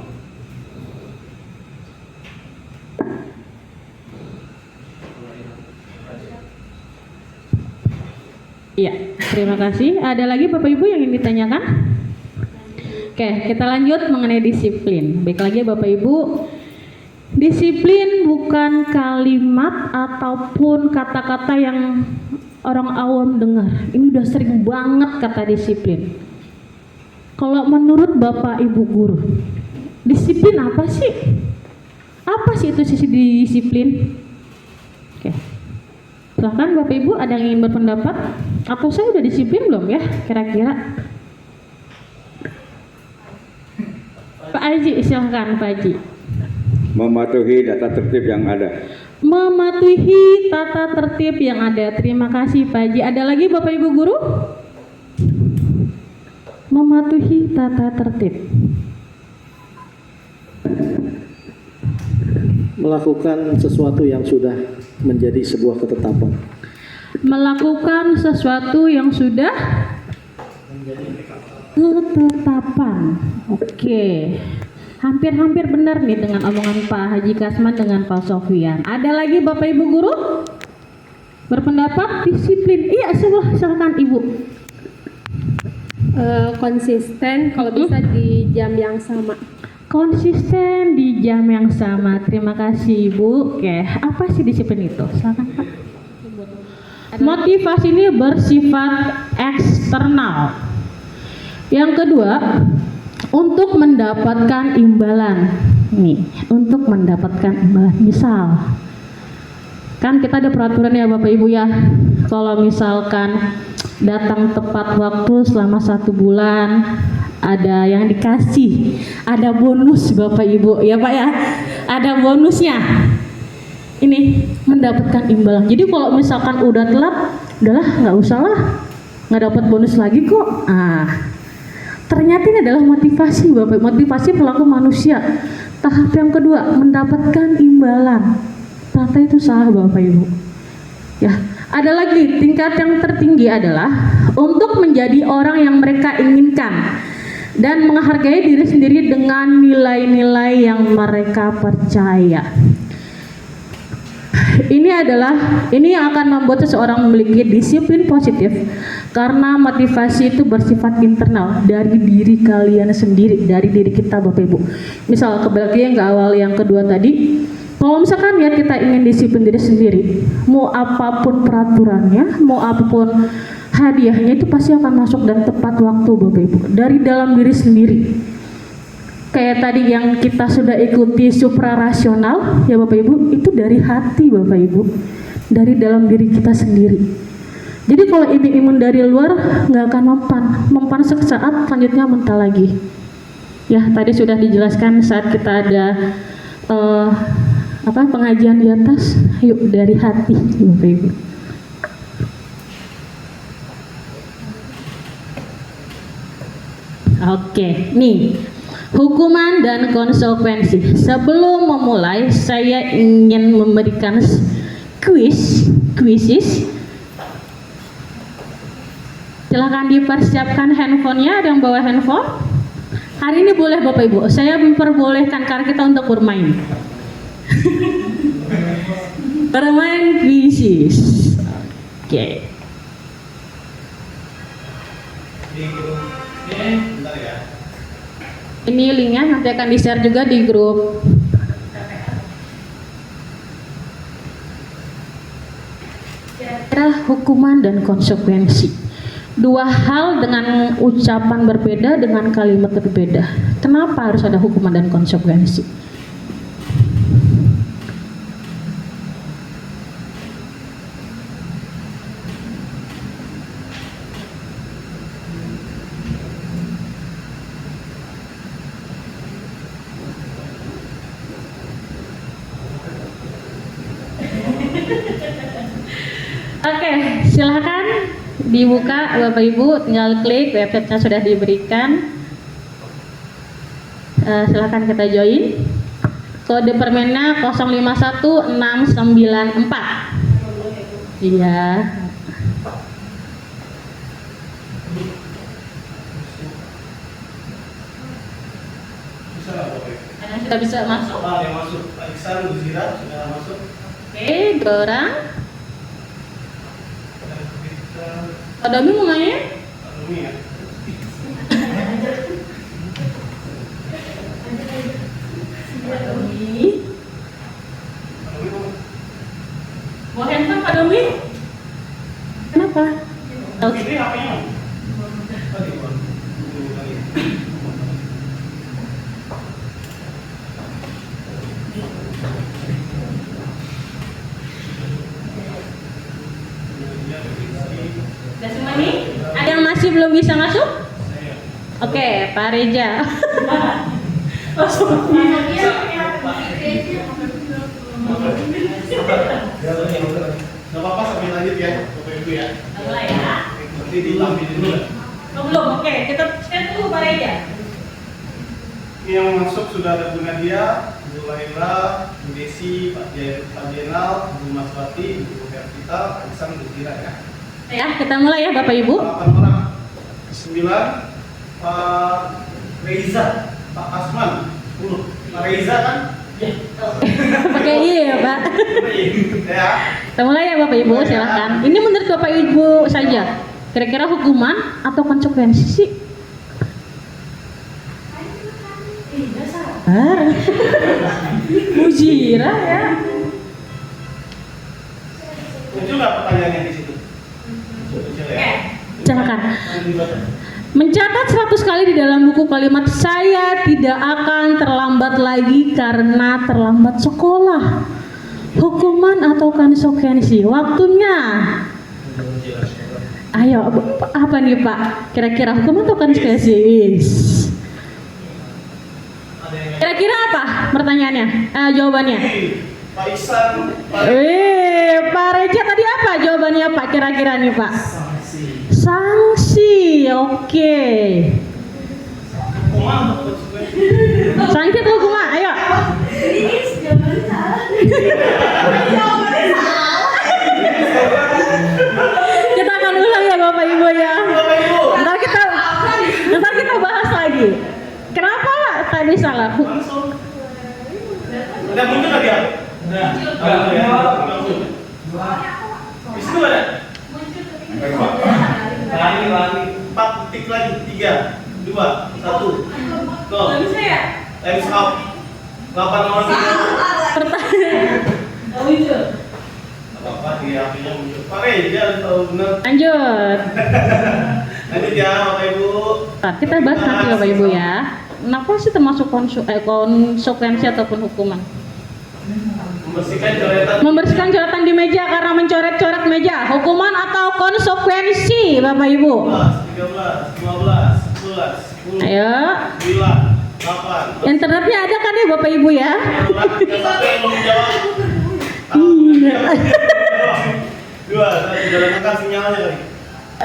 Iya, terima kasih. Ada lagi Bapak Ibu yang ingin ditanyakan? Oke, kita lanjut mengenai disiplin. Baik lagi Bapak Ibu, disiplin bukan kalimat ataupun kata-kata yang orang awam dengar. Ini udah sering banget kata disiplin. Kalau menurut Bapak Ibu guru, disiplin apa sih? Apa sih itu sisi disiplin? Oke. Silahkan Bapak Ibu, ada yang ingin berpendapat? Atau saya udah disiplin belum ya kira-kira? Pak Haji, silahkan Pak Haji. Mematuhi tata tertib yang ada. Mematuhi tata tertib yang ada. Terima kasih Pak Haji. Ada lagi Bapak Ibu guru? Mematuhi tata tertib. Melakukan sesuatu yang sudah menjadi sebuah ketetapan. Melakukan sesuatu yang sudah ketetapan. Oke. Hampir-hampir benar nih dengan omongan Pak Haji Kasman dengan Pak Sofyan. Ada lagi Bapak Ibu guru? Berpendapat disiplin. Iya, silakan Ibu. Konsisten kalau bisa di jam yang sama. Konsisten di jam yang sama. Terima kasih Ibu. Oke, apa sih disiplin itu? Silakan Pak. Motivasi ini bersifat eksternal. Yang kedua, untuk mendapatkan imbalan. Nih, untuk mendapatkan imbalan. Misal, kan kita ada peraturan ya Bapak Ibu ya. Kalau misalkan datang tepat waktu selama 1 bulan, ada yang dikasih, ada bonus Bapak Ibu ya Pak ya, ada bonusnya. Ini mendapatkan imbalan. Jadi kalau misalkan udah telat, udahlah nggak usah lah, nggak dapat bonus lagi kok. Ternyata ini adalah motivasi Bapak, motivasi pelaku manusia. Tahap yang kedua, mendapatkan imbalan. Ternyata itu salah Bapak Ibu. Ya, ada lagi tingkat yang tertinggi adalah untuk menjadi orang yang mereka inginkan dan menghargai diri sendiri dengan nilai-nilai yang mereka percaya. Ini yang akan membuat seseorang memiliki disiplin positif, karena motivasi itu bersifat internal dari diri kalian sendiri, dari diri kita Bapak Ibu. Misal kembali yang ke awal yang kedua tadi, kalau misalkan ya kita ingin disiplin diri sendiri, mau apapun peraturannya, mau apapun hadiahnya, itu pasti akan masuk dan tepat waktu Bapak Ibu, dari dalam diri sendiri. Kayak tadi yang kita sudah ikuti suprarasional ya Bapak Ibu, itu dari hati Bapak Ibu, dari dalam diri kita sendiri. Jadi kalau iming-iming dari luar nggak akan mempan sesaat, selanjutnya mentah lagi. Ya tadi sudah dijelaskan saat kita ada pengajian di atas, yuk dari hati Bapak Ibu. Oke, nih hukuman dan konsekuensi. Sebelum memulai, saya ingin memberikan kuisis. Silahkan dipersiapkan handphonenya. Ada yang bawa handphone? Hari ini boleh Bapak Ibu. Saya memperbolehkan karena kita untuk bermain. Bermain kuisis. Oke. Bentar ya. Ini linknya nanti akan di-share juga di grup. Hukuman dan konsekuensi. Dua hal dengan ucapan berbeda, dengan kalimat berbeda. Kenapa harus ada hukuman dan konsekuensi? Oke, silahkan dibuka Bapak Ibu, tinggal klik, websitenya sudah diberikan. Silahkan kita join. Kode permennya 051694. Iya. Kita bisa masuk. Yang masuk, Pak Iksan, Bu Zira sudah masuk. Oke, 2 orang. Pak Domi mau nanya? Pak Domi ya. Pak Domi. Mau handphone Pak Domi? Kenapa? Oke. Ini HP-nya. Tadi, Pak. Sudah semua nih? Ada yang masih belum bisa masuk? Oke, Pak Reja. Gak apa-apa sambil lanjut ya, Bapak Ibu ya. Mulai ya. Nanti diambil dulu. Belum, oke. Kita share dulu Pak Reja. Ini yang masuk sudah ada Bu Nadia, Bu Laila, Bu Desi, Pak Jenal, Bu Maswati, Bu Hervita, Pak Iksan, Bu Zira ya. Ya, kita mulai ya Bapak Ibu. 8 orang. 9, Pak Reza, Pak Asman, 10. Pak Reza kan? Pakai iya ya Pak. Ya. Kita mulai ya Bapak Ibu, silakan. Ini menurut Bapak Ibu saja. Kira-kira hukuman atau konsekuensi sih? Mujirah ya. Muncul nggak pertanyaannya di situ? Muncul ya. Silakan. Mencatat 100 kali di dalam buku kalimat saya tidak akan terlambat lagi karena terlambat sekolah. Hukuman atau konsekuensi? Waktunya. Ayo, apa nih Pak? Kira-kira hukuman atau konsekuensi? Kira-kira apa pertanyaannya? Jawabannya? Pak Ihsan, Pak Reja tadi apa jawabannya Pak? Kira-kira nih Pak? Sanksi, oke. hukuman atau konsekuensi? Sanksi atau hukuman? Ayo. Kita akan ulang ya Bapak Ibu ya. Ntar kita bahas lagi. Kenapa tadi salah? Langsung. Udah muncul lagi ya? Udah. Langsung. Di situ ada? Lagi. 4 detik lagi. 3, 2, 1. Go. Time's up. 8 orang. Pertanyaan. Apa-apa dia akhirnya muncul. Pak Reja tahu benar. Lanjut. Lanjut ya Bapak Ibu. Nah, kita bahas nanti Bapak Ibu ya. Kenapa sih termasuk konsekuensi ataupun hukuman? Membersihkan coretan di meja karena mencoret-coret meja. Hukuman atau konsekuensi Bapak Ibu? 13, 15, 11, 10, Ayo. 9, 8. Internetnya ada kan ya Bapak Ibu ya? Iya. 2, 1, jalan tekan sinyalnya lagi.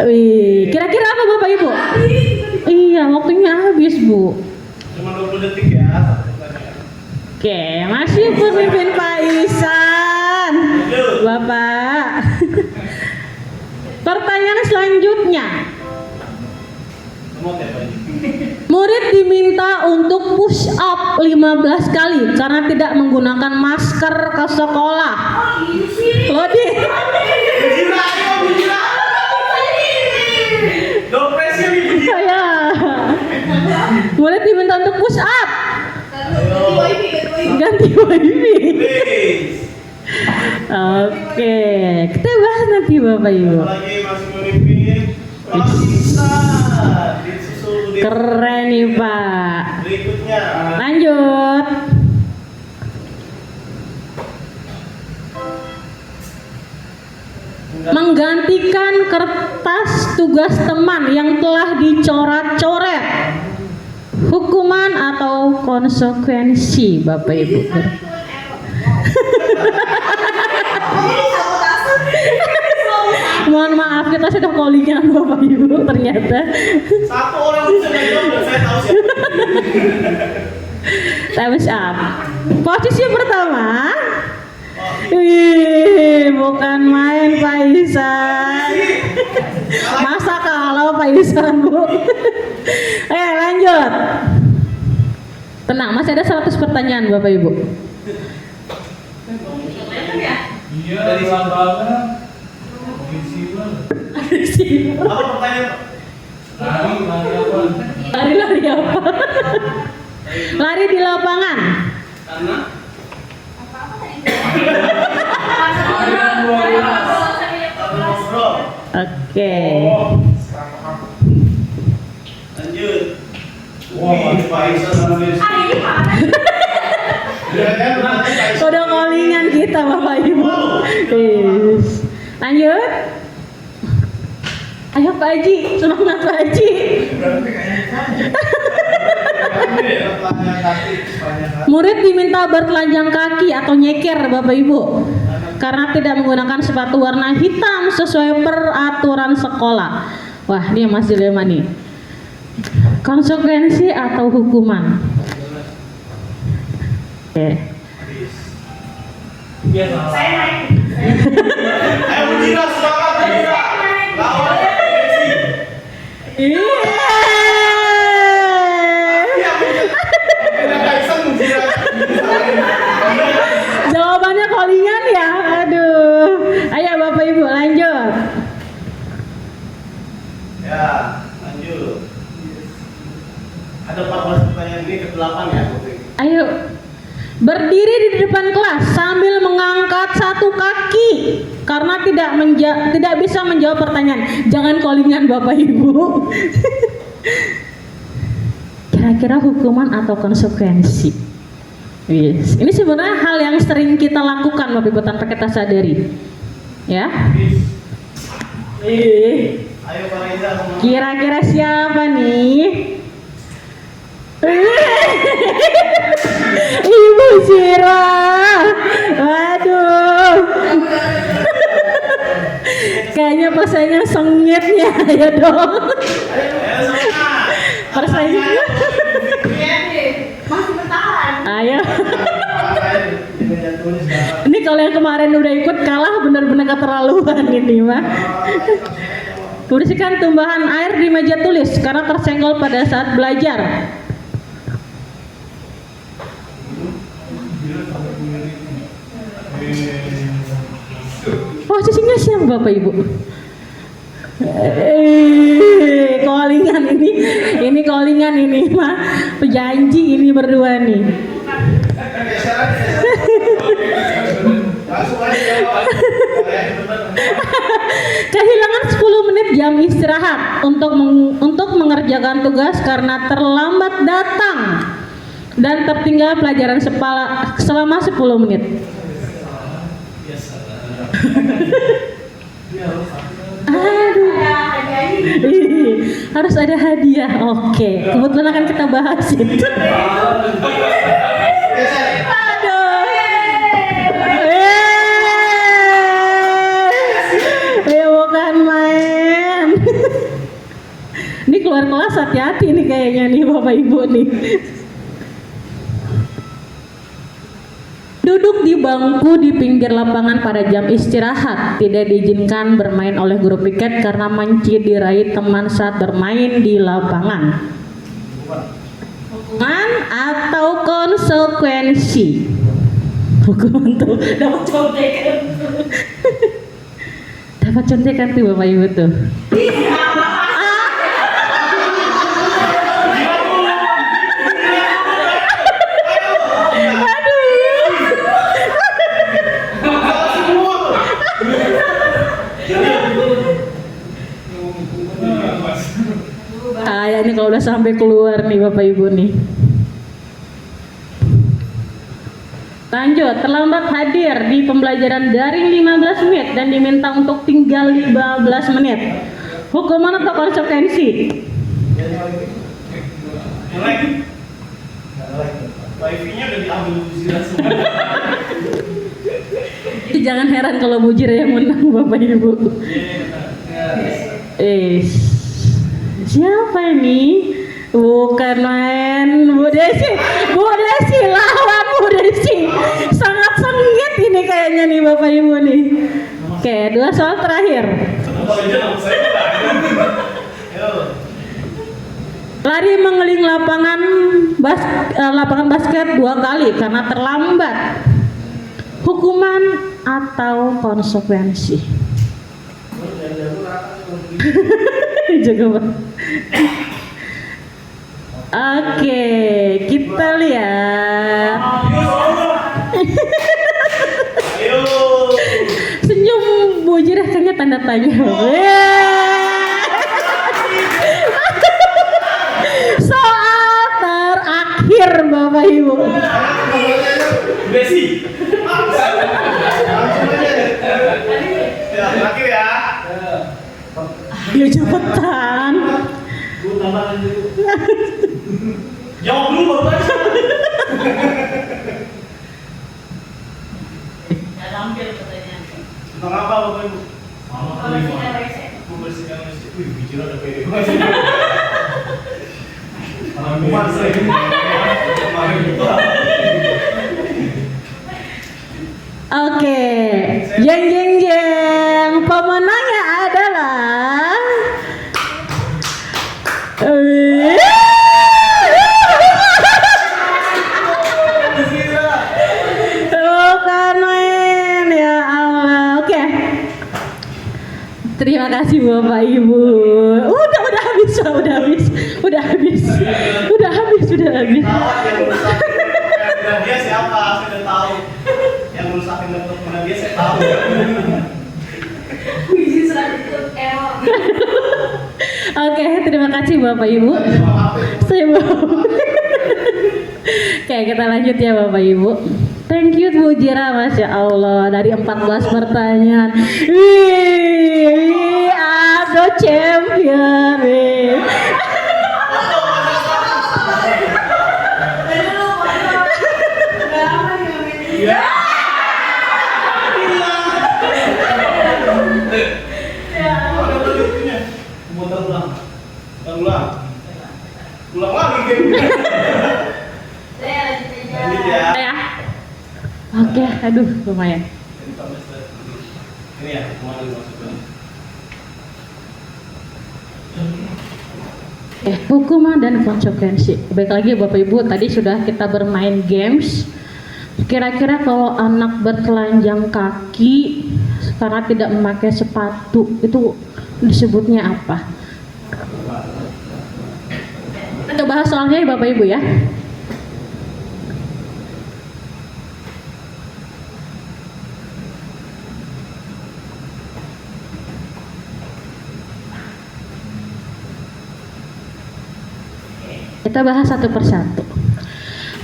Wih, kira-kira apa Bapak Ibu? Iya, waktunya habis Bu. Cuma 20 detik ya. Satu pertanyaan. Oke, masih pemimpin Pak Ihsan. Bapak. Pertanyaan selanjutnya. Semua ya Pak Haji. Murid diminta untuk push up 15 kali karena tidak menggunakan masker ke sekolah. Lodi. Bujira. Dopresnya nih Bujira. Ya. Murid diminta untuk push up. Ganti wifi. Please. Oke, kita bahas nanti Bapak Ibu. Lagi masih memimpin. Pak Ihsan. Disusul Keren nih Pak. berikutnya. Lanjut. Menggantikan kertas tugas teman yang telah dicoret-coret. Hukuman atau konsekuensi Bapak Ibu? Mohon maaf kita sudah callingan Bapak Ibu ternyata. Satu orang bisa menjawab dan saya tahu siapa. Time's up. Posisi pertama. Wih, bukan main Pak Ihsan. Masa kalau Pak Ihsan Bu. Lanjut. Tenang, masih ada 100 pertanyaan Bapak Ibu. Iya, dari lambangan. Apa pertanyaan? Lari apa? Lari apa? Lari di lapangan. Karena ngobrol. Oke. lanjut. Wah, Pak Ihsan sampai Udah callingan kita Bapak Ibu. Yes. Lanjut. Ayo Pak Haji, semangat Pak Haji. Murid diminta bertelanjang kaki atau nyeker Bapak Ibu karena tidak menggunakan sepatu warna hitam sesuai peraturan sekolah. Wah, ini masih dilema nih. Konsekuensi atau hukuman? Oke. Ayo Bujira, semangat Bujira. Lawan Messi. Iya. Pak Ihsan Bujira. Jawabannya callingan ya. Aduh. Ayo Bapak Ibu lanjut. Ya, lanjut. Ada 14 pertanyaan ini ke-8 ya. Ayo kelas sambil mengangkat satu kaki karena tidak bisa menjawab pertanyaan. Jangan callingan Bapak Ibu. Kira-kira hukuman atau konsekuensi? Yes. Ini sebenarnya hal yang sering kita lakukan Bapak Ibu tanpa kita sadari. Ya. Ayo Pak Reza. Kira-kira siapa nih? Ibu Sira. Waduh. Kayaknya persaingan sengitnya ya dong. Persaingan. Masih bertahan. Ayo. Ini kalau yang kemarin udah ikut kalah benar-benar keterlaluan ini mah. Bersihkan tumbahan air di meja tulis karena tersenggol pada saat belajar. Posisinya siapa Bapak Ibu? Callingan ini callingan ini mah pejanji ini berdua nih. Kehilangan 10 menit jam istirahat untuk mengerjakan tugas karena terlambat datang dan tertinggal pelajaran selama 10 menit. Aduh. Harus ada hadiah. Oke, kebetulan akan kita bahas itu. Aduh. Ya bukan main. Ini keluar kelas hati-hati nih kayaknya nih Bapak Ibu nih. Duduk di bangku di pinggir lapangan pada jam istirahat. Tidak diizinkan bermain oleh guru piket karena menciderai teman saat bermain di lapangan. Hukuman atau konsekuensi? Hukuman tuh dapat contekan. Dapat contekan tuh Bapak Ibu tuh. Ya ini kalau udah sampai keluar nih Bapak Ibu nih. Lanjut, terlambat hadir di pembelajaran daring 15 menit dan diminta untuk tinggal 15 menit. Hukuman atau konsekuensi? Wifi-nya udah diambil Mujira semua. Jangan heran kalau Mujira yang menang Bapak Ibu. Siapa ini? Bukan main Bu Desi. Bu Desi lawan Bu Desi. Sangat sengit ini kayaknya nih Bapak Ibu nih. Oke, 2 soal terakhir. Lari mengeliling lapangan basket 2 kali karena terlambat. Hukuman atau konsekuensi? Jaga Pak. Oke, kita lihat. Senyum Bu Jirah kayaknya tanda tanya. Soal terakhir Bapak Ibu. Desi. Ya, terakhir ya. Ayo cepetan. Jawab dulu baru tadi. Ya lampir pertanyaan. Tentang apa Bapak Ibu? Membersihkan WC. Membersihkan WC. Wih, bicara ada pede banget. Hukuman sering. Kemarin itu. Oke, jeng jeng jeng, pemenangnya adalah bukan main ya Allah. Oke, terima kasih Bapak Ibu. Udah habis. Dia siapa? Saya udah tahu. merusakin laptop Nadia saya tahu. Oke, terima kasih Bapak Ibu. Saya mau. Oke, kita lanjut ya Bapak Ibu. Thank you Bu Jira, Masya Allah, dari 14 pertanyaan. Wih, ada champion. Wih. Ulang lagi game. Lanjut ya. Ya. Oke, aduh lumayan. Ini ya, kemarin masukkan. Hukuman dan konsekuensi. Baik lagi Bapak Ibu, tadi sudah kita bermain games. Kira-kira kalau anak bertelanjang kaki karena tidak memakai sepatu, itu disebutnya apa? Kita bahas soalnya ya Bapak Ibu ya. Kita bahas satu persatu.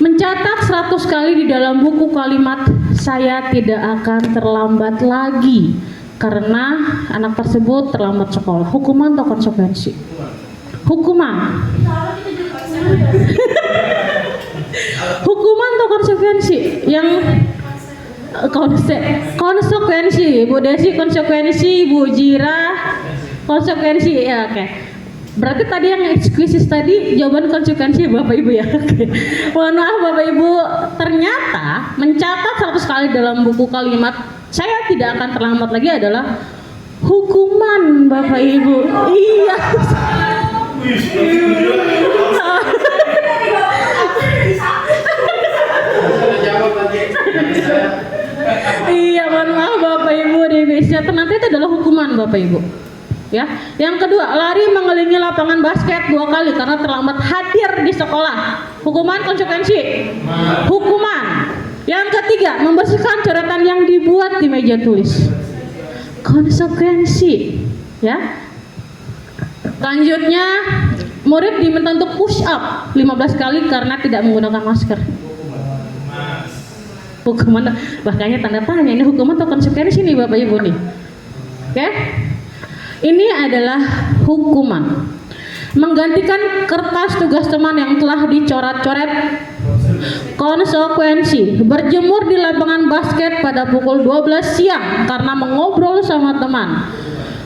Mencatat 100 kali di dalam buku kalimat saya tidak akan terlambat lagi karena anak tersebut terlambat sekolah. Hukuman atau konsekuensi? Hukuman. Hukuman atau konsekuensi? Yang konsekuensi. Bu Desi konsekuensi, Bu Jira konsekuensi. Ya, oke. Berarti tadi yang eksekusi tadi jawaban konsekuensi Bapak Ibu ya. Oke. Mohon maaf Bapak Ibu, ternyata mencatat 100 kali dalam buku kalimat saya tidak akan terlambat lagi adalah hukuman Bapak Ibu. Iya. Iya, mohon maaf Bapak Ibu, Indonesia ternyata itu adalah hukuman Bapak Ibu. Ya, yang kedua, lari mengelilingi lapangan basket 2 kali karena terlambat hadir di sekolah. Hukuman konsekuensi? Hukuman. Yang ketiga, membersihkan coretan yang dibuat di meja tulis. Konsekuensi. Ya. Selanjutnya, murid diminta untuk push up 15 kali karena tidak menggunakan masker. Hukuman, bahkannya tanda tanya, ini hukuman atau konsekuensi nih Bapak Ibu nih. Oke? Ini adalah hukuman. Menggantikan kertas tugas teman yang telah dicoret-coret. Konsekuensi, berjemur di lapangan basket pada pukul 12 siang karena mengobrol sama teman.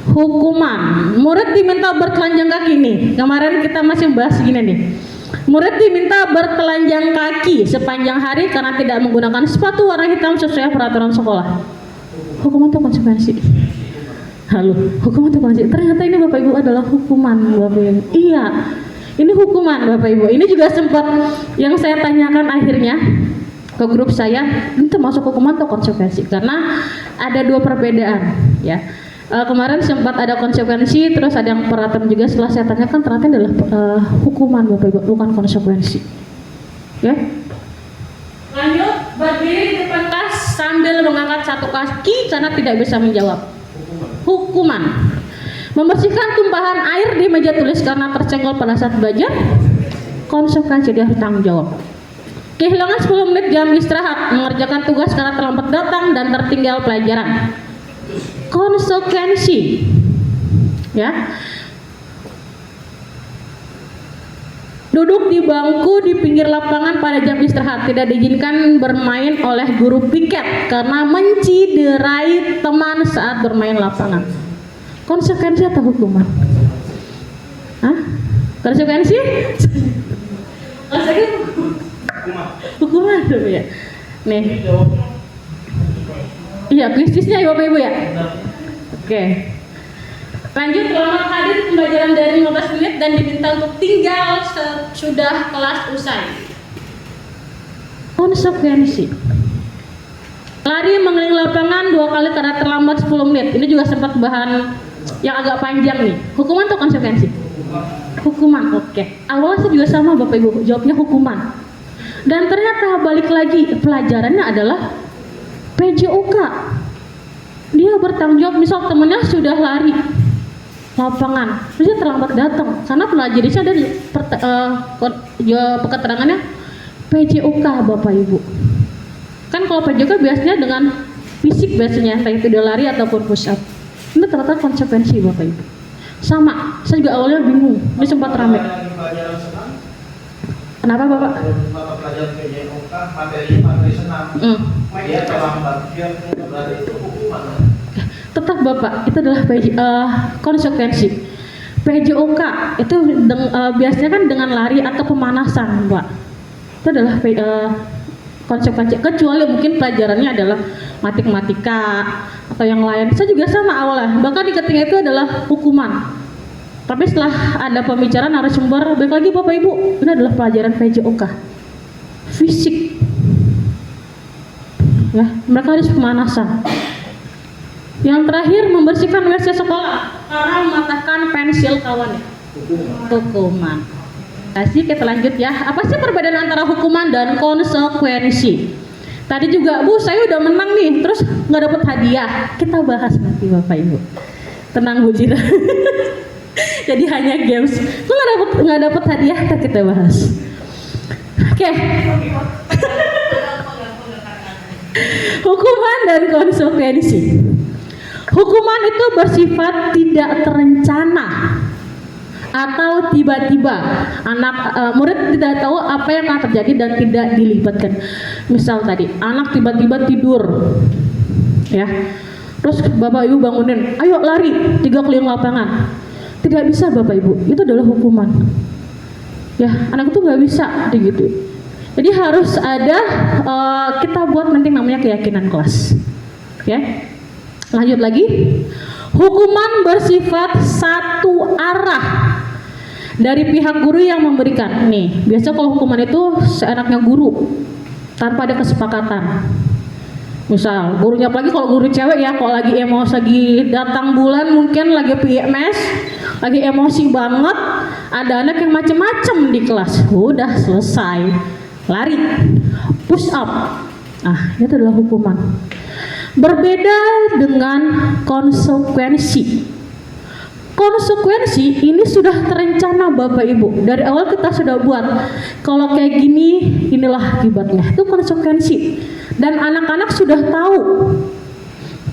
Hukuman, murid diminta bertelanjang kaki nih. Kemarin kita masih bahas gini nih. Murid diminta bertelanjang kaki sepanjang hari karena tidak menggunakan sepatu warna hitam sesuai peraturan sekolah. Hukuman atau konsekuensi? Halo, hukuman atau konsekuensi? Ternyata ini Bapak Ibu adalah hukuman Bapak Ibu. Iya, ini hukuman Bapak Ibu. Ini juga sempat yang saya tanyakan akhirnya ke grup saya, ini termasuk hukuman atau konsekuensi? Karena ada 2 perbedaan ya. Kemarin sempat ada konsekuensi, terus ada yang peraturan juga. Setelah saya tanyakan ternyata adalah hukuman Bapak Ibu, bukan konsekuensi. Ya. Lanjut, berdiri di depan kelas sambil mengangkat satu kaki karena tidak bisa menjawab. Hukuman. Membersihkan tumpahan air di meja tulis karena tersenggol pada saat belajar. Konsekuensi, dia harus tanggung jawab. Kehilangan 10 menit jam istirahat, mengerjakan tugas karena terlambat datang dan tertinggal pelajaran. Konsekuensi. Ya. Duduk di bangku di pinggir lapangan pada jam istirahat, tidak diizinkan bermain oleh guru piket karena menciderai teman saat bermain lapangan. Konsekuensi atau hukuman? Hah? Konsekuensi? Hukuman tuh ya. Nih. Iya, krisisnya ya Bapak Ibu ya. Oke. Lanjut, selamat hadir pembelajaran dari 15 menit dan diminta untuk tinggal sudah kelas usai. Konsekuensi. Lari mengelilingi lapangan 2 kali karena terlambat 10 menit. Ini juga sempat bahan yang agak panjang nih. Hukuman atau konsekuensi? Hukuman, oke. Awalnya saya juga sama Bapak Ibu, jawabnya hukuman. Dan ternyata balik lagi, pelajarannya adalah PJOK, dia bertanggung jawab. Misal temennya sudah lari lapangan, terus dia terlambat datang karena pelajarannya ada di keterangannya PJOK Bapak Ibu. Kan kalau PJOK biasanya dengan fisik biasanya, entah itu dia lari ataupun push up. Ini ternyata konsekuensi Bapak Ibu. Sama, saya juga awalnya bingung, ini sempat rame. Pelajaran senam, Kenapa Bapak? mata pelajaran PJOK, materi senam. Dia terlambat, dia berarti itu hukuman. Tetap Bapak, itu adalah konsekuensi. PJOK itu biasanya kan dengan lari atau pemanasan, Pak. Itu adalah konsekuensi. Kecuali mungkin pelajarannya adalah matematika atau yang lain. Saya juga sama awalnya. Bahkan di ketinggian itu adalah hukuman. Tapi setelah ada pembicaraan narasumber, baik lagi Bapak Ibu, ini adalah pelajaran PJOK. Fisik. Ya, mereka harus pemanasan. Yang terakhir, membersihkan WC sekolah karena mematahkan pensil kawannya. Hukuman. Kasih kita lanjut ya. Apa sih perbedaan antara hukuman dan konsekuensi? Tadi juga Bu, saya udah menang nih, terus nggak dapat hadiah. Kita bahas nanti Bapak Ibu. Tenang Bu Jira. Jadi hanya games. Kok nggak dapat hadiah? Kita bahas. Oke. Hukuman dan konsekuensi. Hukuman itu bersifat tidak terencana atau tiba-tiba. Murid tidak tahu apa yang akan terjadi dan tidak dilibatkan. Misal tadi, anak tiba-tiba tidur, ya. Terus Bapak Ibu bangunin, ayo lari 3 keliling lapangan. Tidak bisa Bapak Ibu, itu adalah hukuman. Ya, anak itu nggak bisa gitu. Jadi harus ada kita buat nanti namanya keyakinan kelas. Ya. Lanjut lagi. Hukuman bersifat satu arah dari pihak guru yang memberikan. Nih, biasa kalau hukuman itu seenaknya guru tanpa ada kesepakatan. Misal, gurunya apalagi kalau guru cewek ya, kalau lagi emosi, lagi datang bulan mungkin lagi PMS, lagi emosi banget, ada anak yang macem-macem di kelas, udah selesai, lari, push up. Ah, itu adalah hukuman. Berbeda dengan konsekuensi. Konsekuensi ini sudah terencana Bapak Ibu. Dari awal kita sudah buat. Kalau kayak gini, inilah akibatnya. Itu konsekuensi. Dan anak-anak sudah tahu.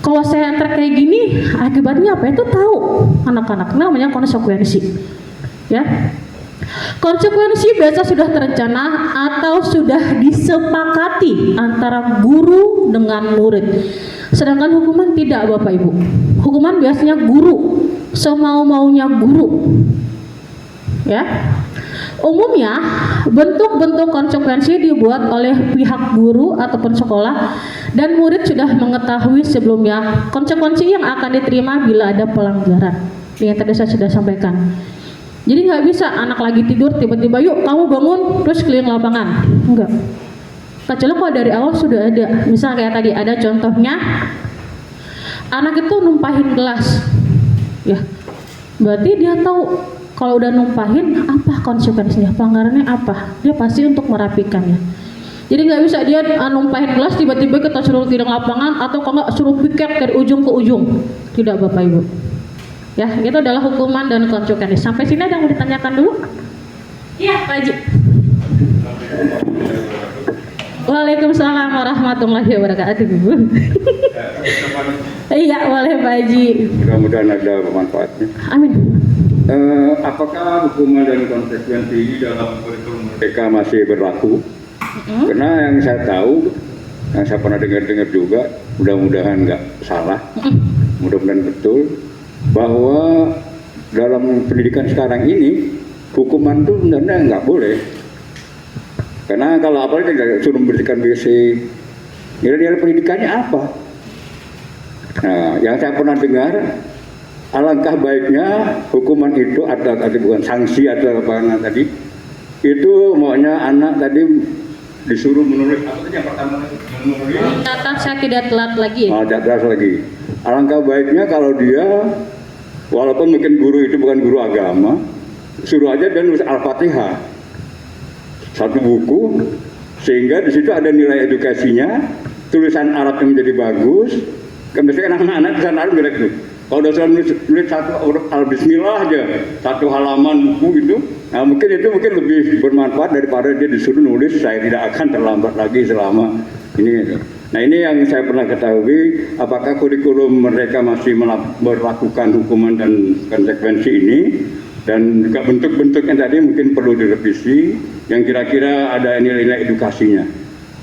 Kalau saya enter kayak gini, akibatnya apa? Itu tahu anak-anak. Namanya konsekuensi. Ya. Konsekuensi biasa sudah terencana atau sudah disepakati antara guru dengan murid. Sedangkan hukuman tidak Bapak Ibu. Hukuman biasanya guru, semau-maunya guru. Ya. Umumnya bentuk-bentuk konsekuensi dibuat oleh pihak guru ataupun sekolah dan murid sudah mengetahui sebelumnya konsekuensi yang akan diterima bila ada pelanggaran. Yang tadi saya sudah sampaikan. Jadi nggak bisa anak lagi tidur tiba-tiba yuk kamu bangun terus keliling lapangan. Enggak. Kecuali kalau dari awal sudah ada. Misal kayak tadi ada contohnya anak itu numpahin gelas. Ya. Berarti dia tahu kalau udah numpahin apa konsekuensinya, pelanggarannya apa. Dia pasti untuk merapikannya. Jadi nggak bisa dia numpahin gelas tiba-tiba kita suruh keliling lapangan atau kalau nggak suruh piket dari ujung ke ujung. Tidak Bapak Ibu. Ya, itu adalah hukuman dan konsekuensi. Sampai sini ada yang mau ditanyakan dulu? Iya, Pak Haji. Waalaikumsalam warahmatullahi wabarakatuh. Iya, boleh Pak Haji. Mudah-mudahan ada manfaatnya. Amin. Apakah hukuman dan konsekuensi ini dalam kurikulum mereka masih berlaku? Karena yang saya tahu, yang saya pernah dengar-dengar juga, mudah-mudahan nggak salah, mudah-mudahan betul, bahwa dalam pendidikan sekarang ini hukuman itu sebenarnya nggak boleh. Karena kalau apalagi tidak suruh membersihkan WC, nilai-nilai pendidikannya apa? Nah, yang saya pernah dengar, alangkah baiknya hukuman itu atau bukan sanksi atau apa tadi, itu maunya anak tadi disuruh menulis apa tadi yang pertama tadi? Menulis. Catat saya tidak telat lagi. Catat lagi. Alangkah baiknya kalau dia, walaupun mungkin guru itu bukan guru agama, suruh aja dia nulis Al-Fatihah. Satu buku, sehingga di situ ada nilai edukasinya, tulisan Arabnya menjadi bagus, kan biasanya anak-anak tulisan Arab jelek tuh. Kalau udah nulis satu huruf al-bismillah aja, satu halaman buku gitu, nah mungkin itu lebih bermanfaat daripada dia disuruh nulis saya tidak akan terlambat lagi selama ini gitu. Nah ini yang saya pernah ketahui, apakah kurikulum mereka masih berlakukan hukuman dan konsekuensi ini, dan juga bentuk-bentuknya tadi mungkin perlu direvisi yang kira-kira ada nilai-nilai edukasinya.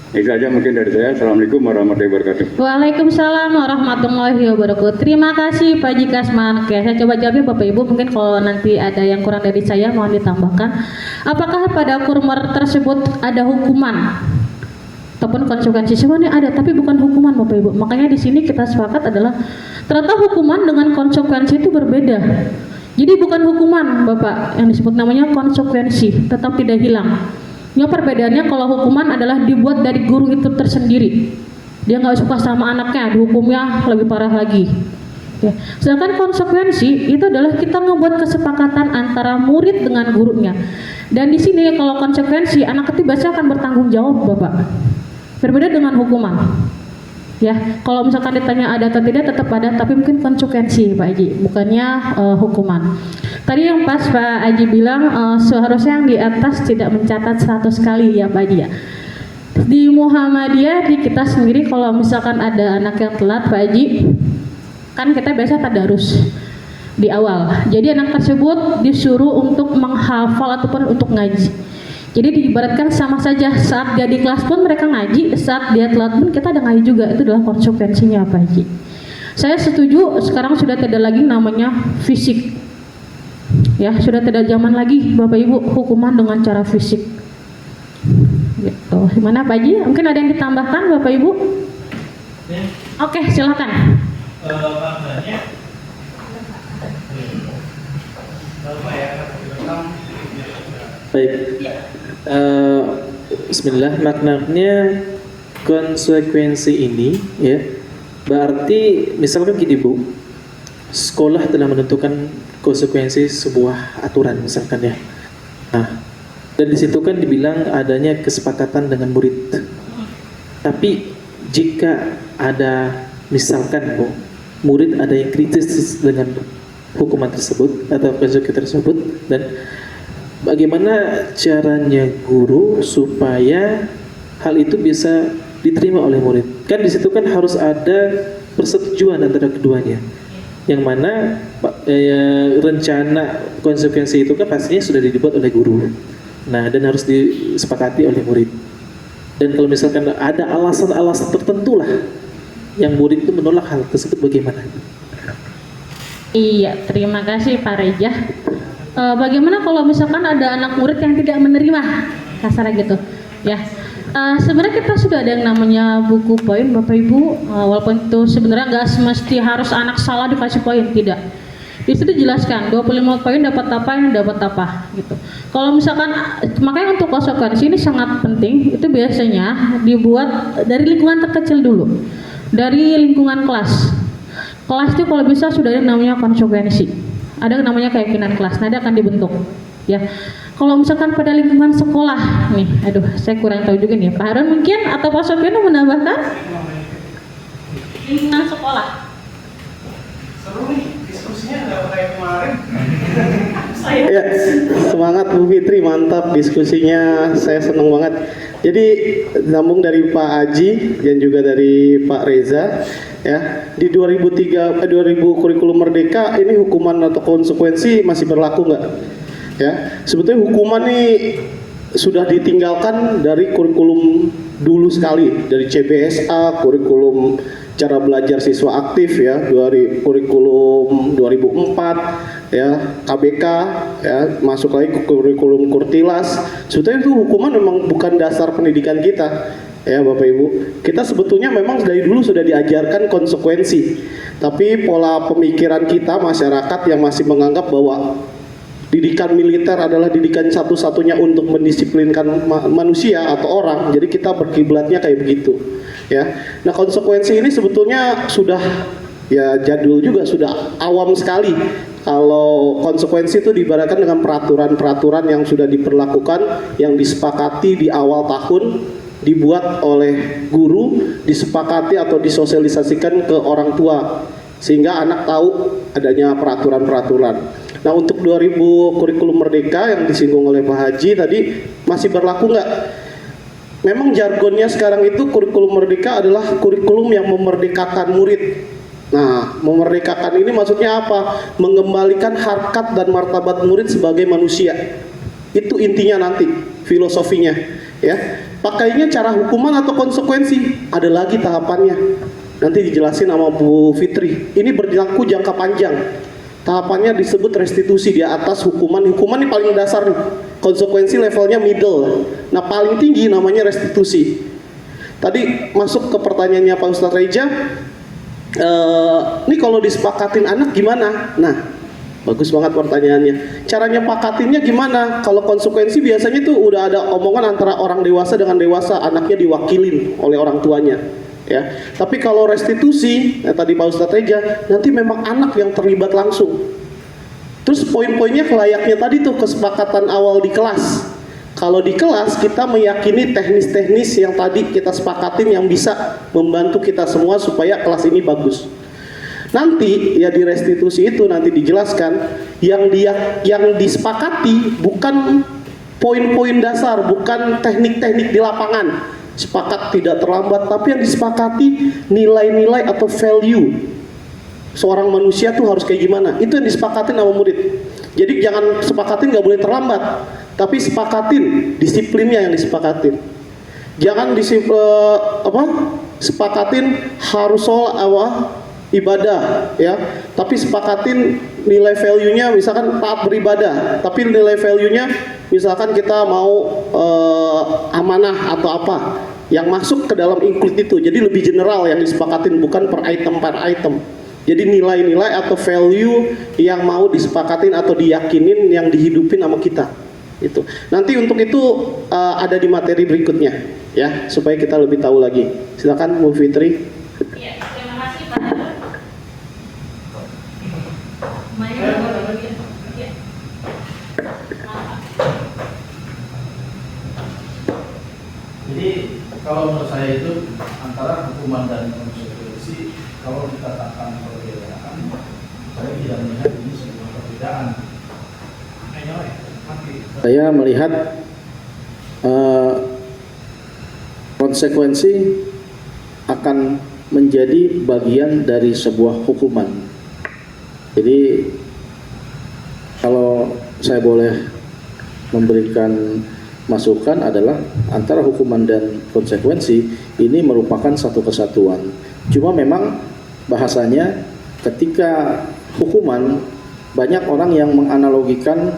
Itu saja mungkin dari saya. Assalamualaikum warahmatullahi wabarakatuh. Waalaikumsalam warahmatullahi wabarakatuh. Terima kasih Pak Haji Kasman. Oke, saya coba jawabnya Bapak Ibu. Mungkin kalau nanti ada yang kurang dari saya mohon ditambahkan. Apakah pada kurmer tersebut ada hukuman ataupun konsekuensi? Sebenarnya ada, tapi bukan hukuman Bapak Ibu. Makanya di sini kita sepakat adalah ternyata hukuman dengan konsekuensi itu berbeda. Jadi bukan hukuman Bapak yang disebut namanya konsekuensi, tetap tidak hilang. Ya perbedaannya kalau hukuman adalah dibuat dari guru itu tersendiri. Dia nggak suka sama anaknya, dihukumnya lebih parah lagi. Ya. Sedangkan konsekuensi itu adalah kita ngebuat kesepakatan antara murid dengan gurunya. Dan di sini kalau konsekuensi anak itu biasanya akan bertanggung jawab Bapak. Berbeda dengan hukuman. Ya, kalau misalkan ditanya ada atau tidak tetap ada, tapi mungkin konsekuensi Pak Haji, bukannya hukuman. Tadi yang pas Pak Haji bilang seharusnya yang di atas tidak mencatat 100 kali ya Pak Haji ya. Di Muhammadiyah di kita sendiri kalau misalkan ada anak yang telat Pak Haji, kan kita biasa tadarus di awal. Jadi anak tersebut disuruh untuk menghafal ataupun untuk ngaji. Jadi diibaratkan sama saja, saat dia di kelas pun mereka ngaji, saat dia telat pun kita ada ngaji juga. Itu adalah konsekuensinya Pak Haji. Saya setuju sekarang sudah tidak lagi namanya fisik. Ya, sudah tidak zaman lagi Bapak Ibu hukuman dengan cara fisik. Gitu. Gimana Pak Haji? Mungkin ada yang ditambahkan Bapak Ibu? Oke, silakan. Maknanya apa ya? Baik. Bismillah, maknanya konsekuensi ini ya berarti misalkan gini Bu, sekolah telah menentukan konsekuensi sebuah aturan misalkan ya. Nah, dan di situ kan dibilang adanya kesepakatan dengan murid. Tapi jika ada misalkan Bu, murid ada yang kritis dengan hukuman tersebut atau konsekuensi tersebut, dan bagaimana caranya guru supaya hal itu bisa diterima oleh murid? Kan di situ kan harus ada persetujuan antara keduanya. Yang mana rencana konsekuensi itu kan pastinya sudah dibuat oleh guru. Nah, dan harus disepakati oleh murid. Dan kalau misalkan ada alasan-alasan tertentu lah yang murid itu menolak hal tersebut, bagaimana? Iya, terima kasih Pak Reza. Bagaimana kalau misalkan ada anak murid yang tidak menerima, kasarnya gitu ya. Sebenarnya kita sudah ada yang namanya buku poin Bapak Ibu, walaupun itu sebenarnya nggak semesti harus anak salah dikasih poin, tidak. Di situ dijelaskan 25 poin dapat apa, yang dapat apa gitu. Kalau misalkan, makanya untuk konsekuensi ini sangat penting, itu biasanya dibuat dari lingkungan terkecil dulu, dari lingkungan kelas. Kelas itu kalau bisa sudah ada yang namanya konsekuensi. Ada namanya keyakinan kelas, nanti akan dibentuk ya. Kalau misalkan pada lingkungan sekolah nih, aduh saya kurang tahu juga nih Pak Harun mungkin atau Pak Sofiano menambahkan lingkungan sekolah. Seru nih diskusinya, nggak kayak kemarin. Ya, semangat Bu Fitri, mantap diskusinya, saya senang banget. Jadi sambung dari Pak Haji dan juga dari Pak Reza ya, di 2000 kurikulum Merdeka ini hukuman atau konsekuensi masih berlaku nggak? Ya, sebetulnya hukuman ini sudah ditinggalkan dari kurikulum dulu sekali, dari CBSA, kurikulum cara belajar siswa aktif ya, dari kurikulum 2004 ya, KBK ya, masuk lagi ke kurikulum Kurtilas. Sebetulnya itu hukuman memang bukan dasar pendidikan kita ya Bapak Ibu. Kita sebetulnya memang dari dulu sudah diajarkan konsekuensi, tapi pola pemikiran kita masyarakat yang masih menganggap bahwa didikan militer adalah didikan satu-satunya untuk mendisiplinkan manusia atau orang, jadi kita berkiblatnya kayak begitu ya. Nah, konsekuensi ini sebetulnya sudah ya jadul juga, sudah awam sekali. Kalau konsekuensi itu diibaratkan dengan peraturan-peraturan yang sudah diperlakukan, yang disepakati di awal tahun dibuat oleh guru, disepakati atau disosialisasikan ke orang tua sehingga anak tahu adanya peraturan-peraturan. Nah, untuk 2000 kurikulum merdeka yang disinggung oleh Pak Haji tadi masih berlaku nggak? Memang jargonnya sekarang itu kurikulum merdeka adalah kurikulum yang memerdekakan murid. Nah, memerdekakan ini maksudnya apa? Mengembalikan harkat dan martabat murid sebagai manusia. Itu intinya nanti, filosofinya, ya. Pakainya cara hukuman atau konsekuensi, ada lagi tahapannya. Nanti dijelasin sama Bu Fitri. Ini berlaku jangka panjang. Tahapannya disebut restitusi di atas hukuman. Hukuman ini paling dasar nih. Konsekuensi levelnya middle. Nah, paling tinggi namanya restitusi. Tadi masuk ke pertanyaannya Pak Ustadz Reja. Ini kalau disepakatin anak gimana? Nah, bagus banget pertanyaannya. Caranya pakatinnya gimana? Kalau konsekuensi biasanya tuh udah ada omongan antara orang dewasa dengan dewasa, anaknya diwakilin oleh orang tuanya, ya. Tapi kalau restitusi, tadi Pak Ustadz Reja, nanti memang anak yang terlibat langsung. Terus poin-poinnya layaknya tadi tuh kesepakatan awal di kelas. Kalau di kelas kita meyakini teknis-teknis yang tadi kita sepakatin yang bisa membantu kita semua supaya kelas ini bagus. Nanti ya di restitusi itu nanti dijelaskan yang disepakati bukan poin-poin dasar, bukan teknik-teknik di lapangan. Sepakat tidak terlambat, tapi yang disepakati nilai-nilai atau value seorang manusia tuh harus kayak gimana. Itu yang disepakatin sama murid. Jadi jangan sepakatin nggak boleh terlambat, tapi sepakatin disiplinnya yang disepakatin. Jangan sepakatin harus sholat ibadah, ya. Tapi sepakatin nilai value-nya misalkan taat beribadah, tapi nilai value-nya misalkan kita mau amanah atau apa yang masuk ke dalam include itu. Jadi lebih general yang disepakatin, bukan per item. Jadi nilai-nilai atau value yang mau disepakatin atau diyakinin yang dihidupin sama kita. Itu. Nanti untuk itu ada di materi berikutnya, ya, supaya kita lebih tahu lagi. Silakan Bu Fitri. Iya, terima kasih Pak Harun. Jadi kalau menurut saya itu antara hukuman dan konsekuensi, kalau dikatakan perbedaan, saya tidak melihat ini sebuah perbedaan. Saya melihat konsekuensi akan menjadi bagian dari sebuah hukuman. Jadi kalau saya boleh memberikan masukan adalah antara hukuman dan konsekuensi ini merupakan satu kesatuan. Cuma memang bahasanya ketika hukuman banyak orang yang menganalogikan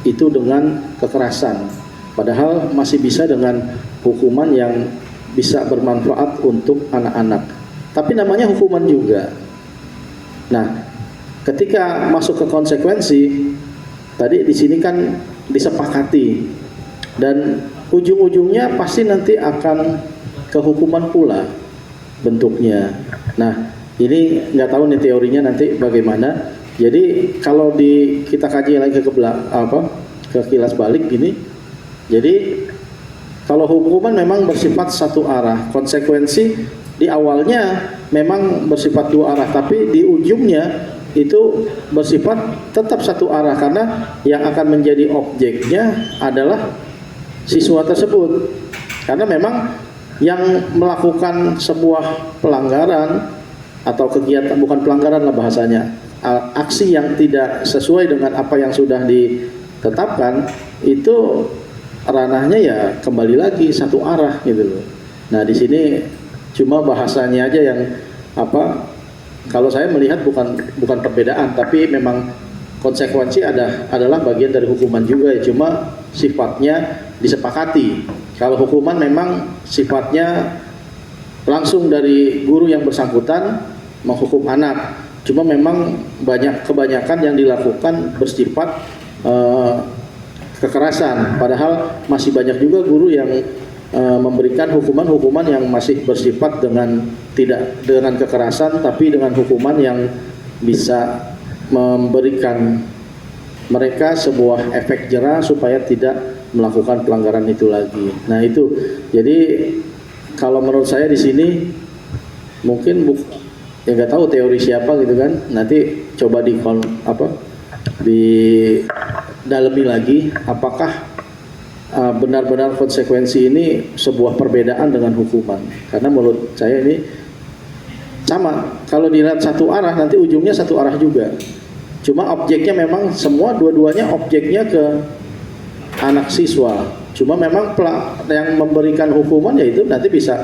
itu dengan kekerasan, padahal masih bisa dengan hukuman yang bisa bermanfaat untuk anak-anak. Tapi namanya hukuman juga. Nah, ketika masuk ke konsekuensi, tadi di sini kan disepakati dan ujung-ujungnya pasti nanti akan ke hukuman pula bentuknya. Nah, ini nggak tahu nih teorinya nanti bagaimana. Jadi kalau kita kaji lagi ke kilas balik gini, jadi kalau hukuman memang bersifat satu arah, konsekuensi di awalnya memang bersifat dua arah, tapi di ujungnya itu bersifat tetap satu arah karena yang akan menjadi objeknya adalah siswa tersebut. Karena memang yang melakukan sebuah pelanggaran atau kegiatan, bukan pelanggaran lah bahasanya, aksi yang tidak sesuai dengan apa yang sudah ditetapkan, itu ranahnya ya kembali lagi satu arah gitu loh. Nah, di sini cuma bahasanya aja yang kalau saya melihat bukan perbedaan, tapi memang konsekuensi adalah bagian dari hukuman juga ya, cuma sifatnya disepakati. Kalau hukuman memang sifatnya langsung dari guru yang bersangkutan menghukum anak. Cuma memang kebanyakan yang dilakukan bersifat kekerasan. Padahal masih banyak juga guru yang memberikan hukuman-hukuman yang masih bersifat tidak dengan kekerasan, tapi dengan hukuman yang bisa memberikan mereka sebuah efek jera supaya tidak melakukan pelanggaran itu lagi. Nah itu, jadi kalau menurut saya di sini mungkin ya nggak tahu teori siapa gitu kan, nanti coba didalami lagi apakah benar-benar konsekuensi ini sebuah perbedaan dengan hukuman. Karena menurut saya ini sama, kalau dilihat satu arah nanti ujungnya satu arah juga, cuma objeknya memang semua dua-duanya objeknya ke anak siswa, cuma memang yang memberikan hukuman yaitu nanti bisa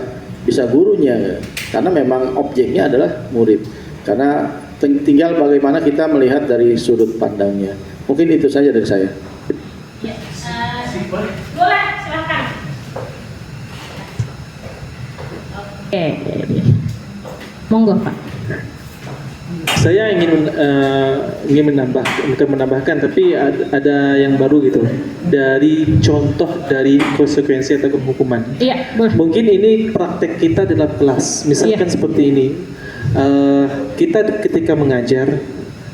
gurunya, karena memang objeknya adalah murid. Karena tinggal bagaimana kita melihat dari sudut pandangnya. Mungkin itu saja dari saya. Ya, boleh, silakan. Oke, monggo Pak. Saya ingin menambahkan, tapi ada yang baru gitu dari contoh dari konsekuensi atau hukuman. Iya, boleh. Mungkin ini praktek kita dalam kelas, misalkan seperti ini. Kita ketika mengajar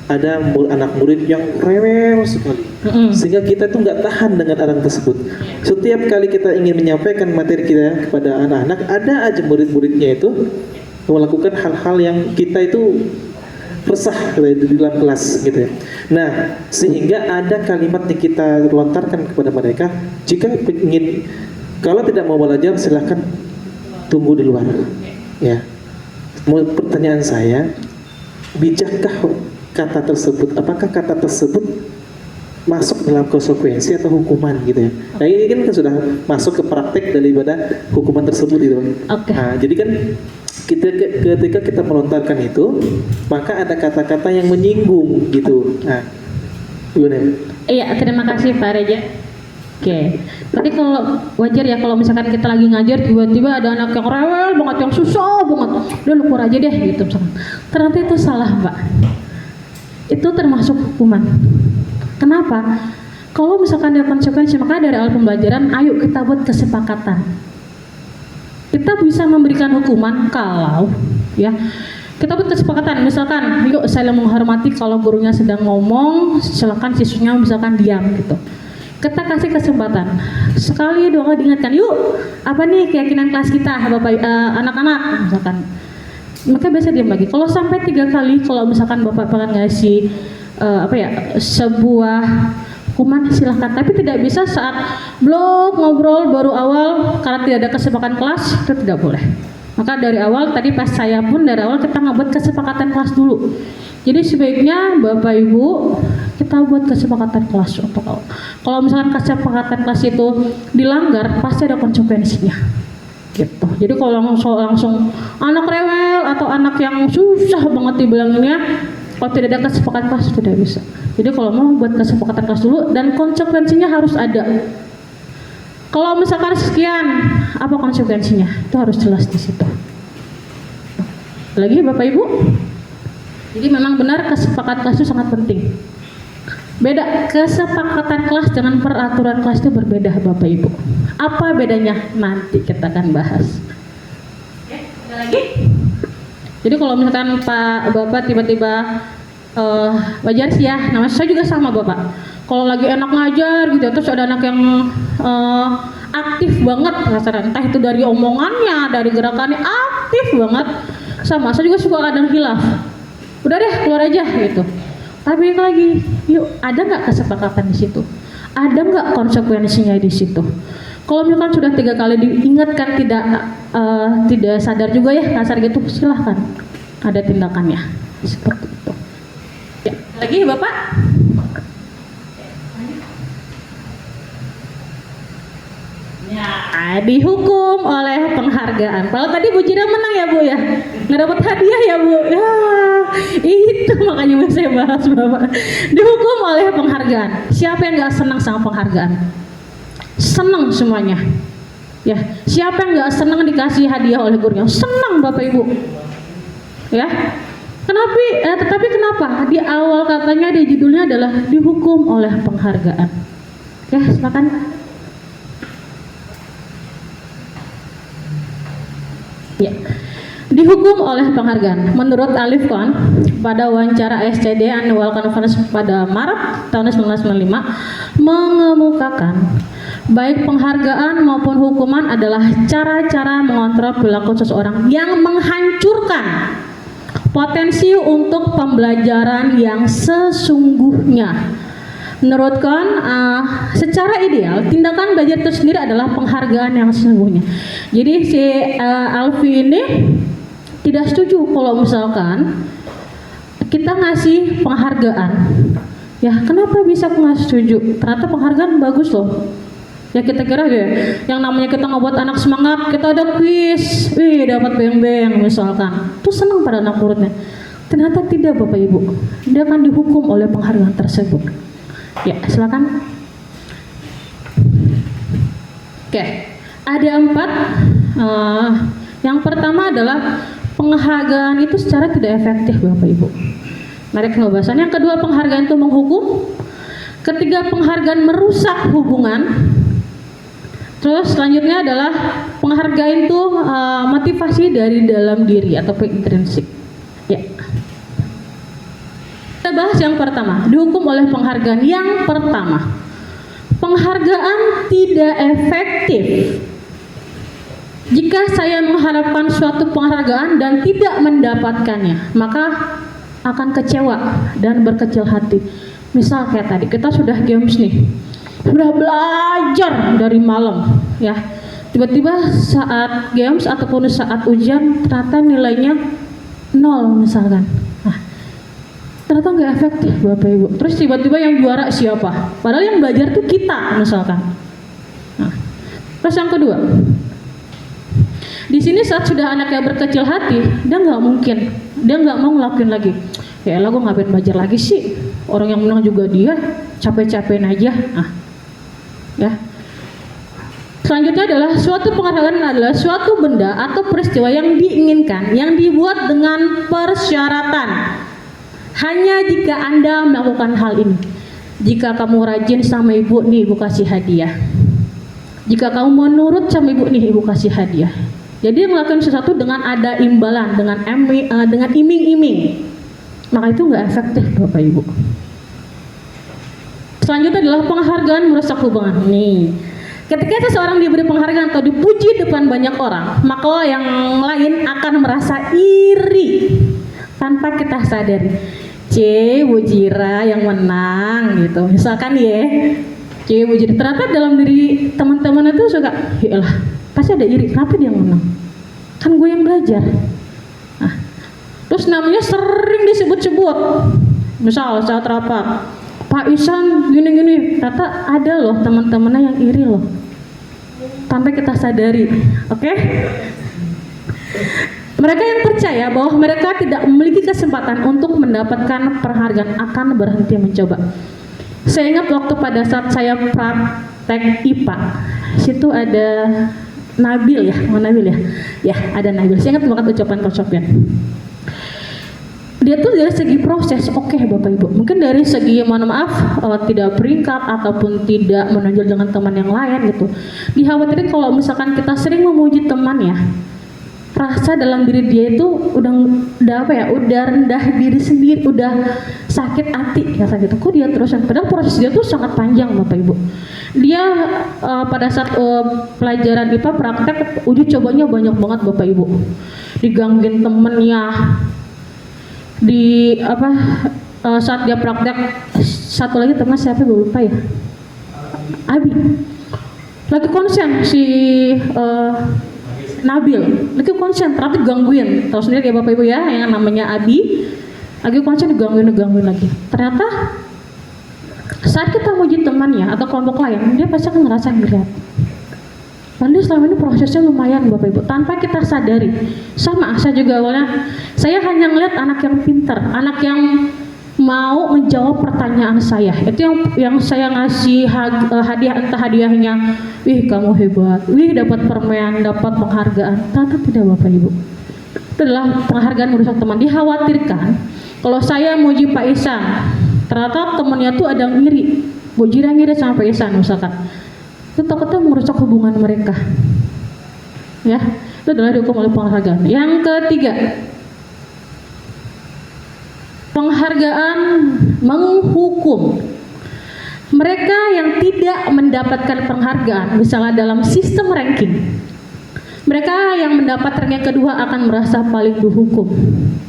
ada anak murid yang rewel sekali, sehingga kita tuh nggak tahan dengan orang tersebut. Setiap kali kita ingin menyampaikan materi kita kepada anak-anak, ada aja murid-muridnya itu melakukan hal-hal yang kita itu resah di dalam kelas gitu ya. Nah, sehingga ada kalimat yang kita lontarkan kepada mereka, jika ingin, kalau tidak mau belajar silahkan tunggu di luar. Ya. Pertanyaan saya, bijakkah kata tersebut? Apakah kata tersebut masuk dalam konsekuensi atau hukuman gitu ya? Nah, ini kan sudah masuk ke praktek daripada hukuman tersebut gitu. Okay. Nah, jadi kan ketika kita melontarkan itu, maka ada kata-kata yang menyinggung gitu. Nah, gimana? Iya, terima kasih Pak Reja. Oke, berarti kalau wajar ya kalau misalkan kita lagi ngajar tiba-tiba ada anak yang rewel banget, yang susah banget, udah lu keluar aja deh gitu misalkan. Ternyata itu salah Pak. Itu termasuk hukuman. Kenapa? Kalau misalkan ada konsekuensi, maka dari awal pembelajaran, ayo kita buat kesepakatan. Kita bisa memberikan hukuman kalau ya kita buat kesepakatan, misalkan yuk saling menghormati, kalau gurunya sedang ngomong silakan siswanya misalkan diam gitu. Kita kasih kesempatan sekali dua kali diingatkan, yuk apa nih keyakinan kelas kita bapak anak-anak misalkan, maka biasa diam lagi. Kalau sampai 3 kali, kalau misalkan bapak pengen ngasih sebuah hukuman silahkan, tapi tidak bisa saat blok ngobrol baru awal karena tidak ada kesepakatan kelas, itu tidak boleh. Maka dari awal tadi pas saya pun dari awal kita ngebuat kesepakatan kelas dulu. Jadi sebaiknya Bapak Ibu kita buat kesepakatan kelas untuk awal. Kalau misalkan kesepakatan kelas itu dilanggar pasti ada konsekuensinya. Gitu. Jadi kalau langsung anak rewel atau anak yang susah banget dibilanginnya, kalau tidak ada kesepakatan kelas tidak bisa. Jadi kalau mau buat kesepakatan kelas dulu dan konsekuensinya harus ada. Kalau misalkan sekian, apa konsekuensinya? Itu harus jelas di situ. Lagi Bapak Ibu. Jadi memang benar kesepakatan kelas itu sangat penting. Beda kesepakatan kelas dengan peraturan kelas itu berbeda Bapak Ibu. Apa bedanya? Nanti kita akan bahas. Oke, ada lagi? Jadi kalau misalkan Pak Bapak tiba-tiba wajar sih ya, namanya saya juga sama Bapak. Kalau lagi enak ngajar gitu, terus ada anak yang aktif banget, entah itu dari omongannya, dari gerakannya aktif banget, sama saya juga suka kadang hilaf. Udah deh keluar aja gitu. Tapi lagi, yuk ada nggak kesepakatan di situ? Ada nggak konsekuensinya di situ? Kalau misalkan sudah 3 kali diingatkan tidak sadar juga ya kasar gitu, silahkan ada tindakannya seperti itu. Ya, lagi Bapak? Ya, dihukum oleh penghargaan. Kalau tadi Bu Jira menang ya Bu ya, nggak dapat hadiah ya Bu. Ya, itu makanya mau saya bahas Bapak. Dihukum oleh penghargaan. Siapa yang nggak senang sama penghargaan? Senang semuanya. Ya, siapa yang nggak senang dikasih hadiah oleh gurunya? Senang Bapak Ibu. Ya. Tetapi kenapa? Di awal katanya di judulnya adalah dihukum oleh penghargaan. Ya, silakan. Ya. dihukum oleh penghargaan. Menurut Alif Kon, pada wawancara SCD Annual Conference pada Maret tahun 1995 mengemukakan baik penghargaan maupun hukuman adalah cara-cara mengontrol perilaku seseorang yang menghancurkan potensi untuk pembelajaran yang sesungguhnya. Menurut Kon, secara ideal tindakan belajar itu sendiri adalah penghargaan yang sesungguhnya. Jadi si Alfi ini tidak setuju kalau misalkan kita ngasih penghargaan. Ya kenapa bisa aku nggak setuju? Ternyata penghargaan bagus loh. Ya kita kira ya, yang namanya kita ngebuat anak semangat, kita ada quiz, dapat beng-beng misalkan, tuh senang pada anak muridnya. Ternyata tidak Bapak Ibu, dia akan dihukum oleh penghargaan tersebut. Ya silakan. Oke, ada 4. Yang pertama adalah penghargaan itu secara tidak efektif Bapak Ibu. Mari kita bahas. Yang kedua, penghargaan itu menghukum. Ketiga, penghargaan merusak hubungan. Terus selanjutnya adalah penghargaan itu motivasi dari dalam diri atau intrinsik. Ya. Kita bahas yang pertama, dihukum oleh penghargaan. Yang pertama, penghargaan tidak efektif. Jika saya mengharapkan suatu penghargaan dan tidak mendapatkannya, maka akan kecewa dan berkecil hati. Misal kayak tadi, kita sudah games nih, sudah belajar dari malam, ya. Tiba-tiba saat games ataupun saat ujian ternyata nilainya 0 misalkan. Nah, ternyata nggak efektif Bapak Ibu. Terus tiba-tiba yang juara siapa? Padahal yang belajar tuh kita misalkan. Nah, terus yang kedua, di sini saat sudah anaknya berkecil hati, dia nggak mau ngelakuin lagi. Ya elah, gue ngapain belajar lagi sih? Orang yang menang juga dia, capek-capekin aja. Nah, ya. Selanjutnya adalah suatu penghargaan adalah suatu benda atau peristiwa yang diinginkan, yang dibuat dengan persyaratan. Hanya jika Anda melakukan hal ini. Jika kamu rajin sama ibu nih, ibu kasih hadiah. Jika kamu menurut sama ibu nih, ibu kasih hadiah. Jadi melakukan sesuatu dengan ada imbalan, dengan iming-iming, maka itu nggak efektif Bapak Ibu. Selanjutnya adalah penghargaan merusak hubungan. Nih, ketika seseorang diberi penghargaan atau dipuji depan banyak orang, maka yang lain akan merasa iri tanpa kita sadari. Bu Jira yang menang gitu, misalkan ya. Bu Jira, ternyata dalam diri teman-teman itu suka, ya elah, pasti ada iri, kenapa dia menang? Kan gue yang belajar. Nah, terus namanya sering disebut-sebut. Misal saat rapat, Pak Isan gini-gini, ternyata ada loh teman-temannya yang iri loh. Tanpa kita sadari, oke? Mereka yang percaya bahwa mereka tidak memiliki kesempatan untuk mendapatkan penghargaan akan berhenti mencoba. Saya ingat waktu pada saat saya praktek IPA, situ ada Nabil ya, Nabil ya? Ya, ada Nabil. Saya ingat banget ucapan Coach Sofian. Dia tuh dari segi proses, oke Bapak Ibu. Mungkin dari segi, mohon maaf, tidak peringkat ataupun tidak menonjol dengan teman yang lain gitu. Dikhawatirkan kalau misalkan kita sering memuji teman ya, rasa dalam diri dia itu udah apa ya, udah rendah diri sendiri, udah sakit hati rasa gitu. Kok dia terusan? Padahal proses dia tuh sangat panjang Bapak Ibu. Dia pada saat pelajaran IPA praktek uji cobanya banyak banget Bapak Ibu. Digangguin temennya, di apa saat dia praktek satu lagi teman siapa gue lupa ya, Abi lagi konsen si Nabil lagi konsen, ternyata digangguin. Tahu sendiri ya Bapak Ibu ya, yang namanya Abi lagi konsen digangguin lagi. Ternyata saat kita muji temannya atau kelompok lain, dia pasti akan ngerasa ngeliat. Lalu selama ini prosesnya lumayan Bapak Ibu, tanpa kita sadari. Sama, saya juga awalnya, saya hanya ngeliat anak yang pintar, anak yang mau menjawab pertanyaan saya. Itu yang saya ngasih hadiah, entah hadiahnya, wih kamu hebat, wih dapat permen, dapat penghargaan. Ternyata tidak Bapak Ibu. Itu adalah penghargaan merusak teman. Dikhawatirkan kalau saya muji Pak Isan, ternyata temannya tuh ada yang iri, Bu Jira ngiri sama Pak Isan misalkan. Itu takutnya merusak hubungan mereka. Ya, Itu adalah dihukum oleh penghargaan. Yang ketiga, penghargaan menghukum mereka yang tidak mendapatkan penghargaan, misalnya dalam sistem ranking. Mereka yang mendapat ranking kedua akan merasa paling dihukum.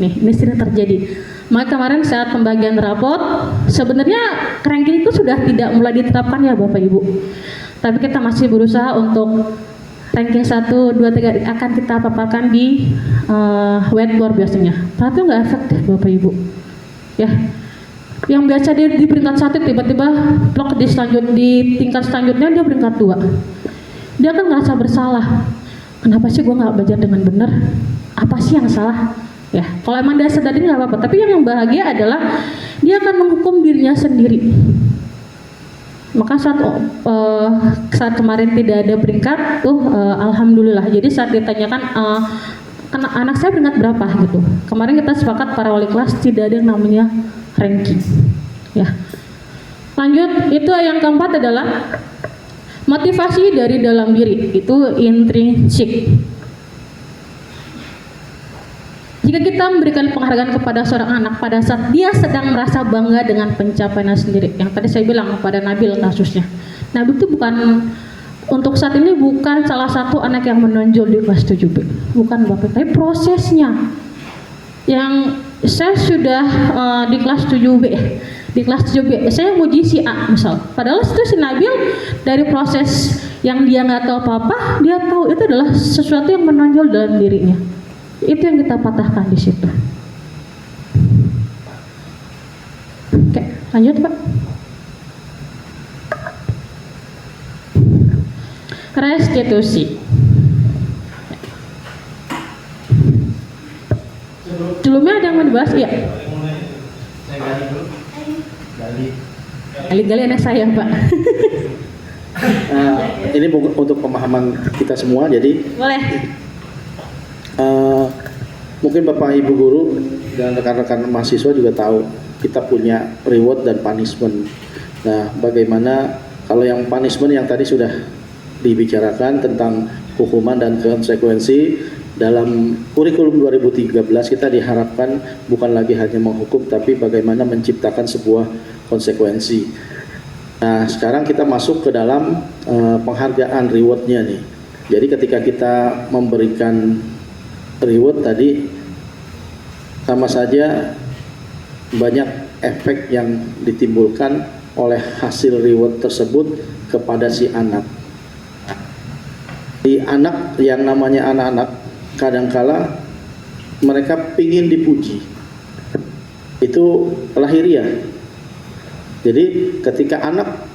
Nih, ini sering terjadi. Maka kemarin saat pembagian rapot, sebenarnya ranking itu sudah tidak mulai diterapkan ya Bapak Ibu. Tapi kita masih berusaha untuk ranking 1, 2, 3 akan kita paparkan di whiteboard biasanya. Tapi nggak efektif Bapak Ibu. Ya, yang biasa dia di peringkat 1 tiba-tiba blok di tingkat selanjutnya dia peringkat 2. Dia kan ngerasa bersalah. Kenapa sih gue nggak belajar dengan benar? Apa sih yang salah? Ya, kalau emang dia sadar ini nggak apa-apa. Tapi yang bahagia adalah dia akan menghukum dirinya sendiri. Maka saat kemarin tidak ada peringkat, alhamdulillah. Jadi saat ditanyakan anak saya peringkat berapa gitu. Kemarin kita sepakat para wali kelas tidak ada yang namanya ranking. Ya. Lanjut, itu yang keempat adalah motivasi dari dalam diri, itu intrinsik. Jika kita memberikan penghargaan kepada seorang anak pada saat dia sedang merasa bangga dengan pencapaiannya sendiri, yang tadi saya bilang pada Nabil kasusnya. Nabil itu untuk saat ini bukan salah satu anak yang menonjol di kelas 7B, bukan Bapak, tapi prosesnya. Yang saya sudah di kelas 7B, saya muji si A misal, padahal itu si Nabil dari proses yang dia nggak tahu apa-apa, dia tahu itu adalah sesuatu yang menonjol dalam dirinya. Itu yang kita patahkan di situ. Oke, lanjut Pak. Restitusi. Sebelumnya ada yang mau dibahas? Iya. Saya gali dulu. Gali anak saya Pak. Ini untuk pemahaman kita semua, jadi Boleh. mungkin Bapak Ibu guru dan rekan-rekan mahasiswa juga tahu kita punya reward dan punishment. Nah, bagaimana kalau yang punishment yang tadi sudah dibicarakan tentang hukuman dan konsekuensi dalam kurikulum 2013, kita diharapkan bukan lagi hanya menghukum tapi bagaimana menciptakan sebuah konsekuensi. Nah, sekarang kita masuk ke dalam penghargaan rewardnya nih. Jadi ketika kita memberikan reward tadi, sama saja banyak efek yang ditimbulkan oleh hasil reward tersebut kepada si anak. Di anak yang namanya anak-anak, kadangkala mereka pingin dipuji. Itu lahiriah. Jadi ketika anak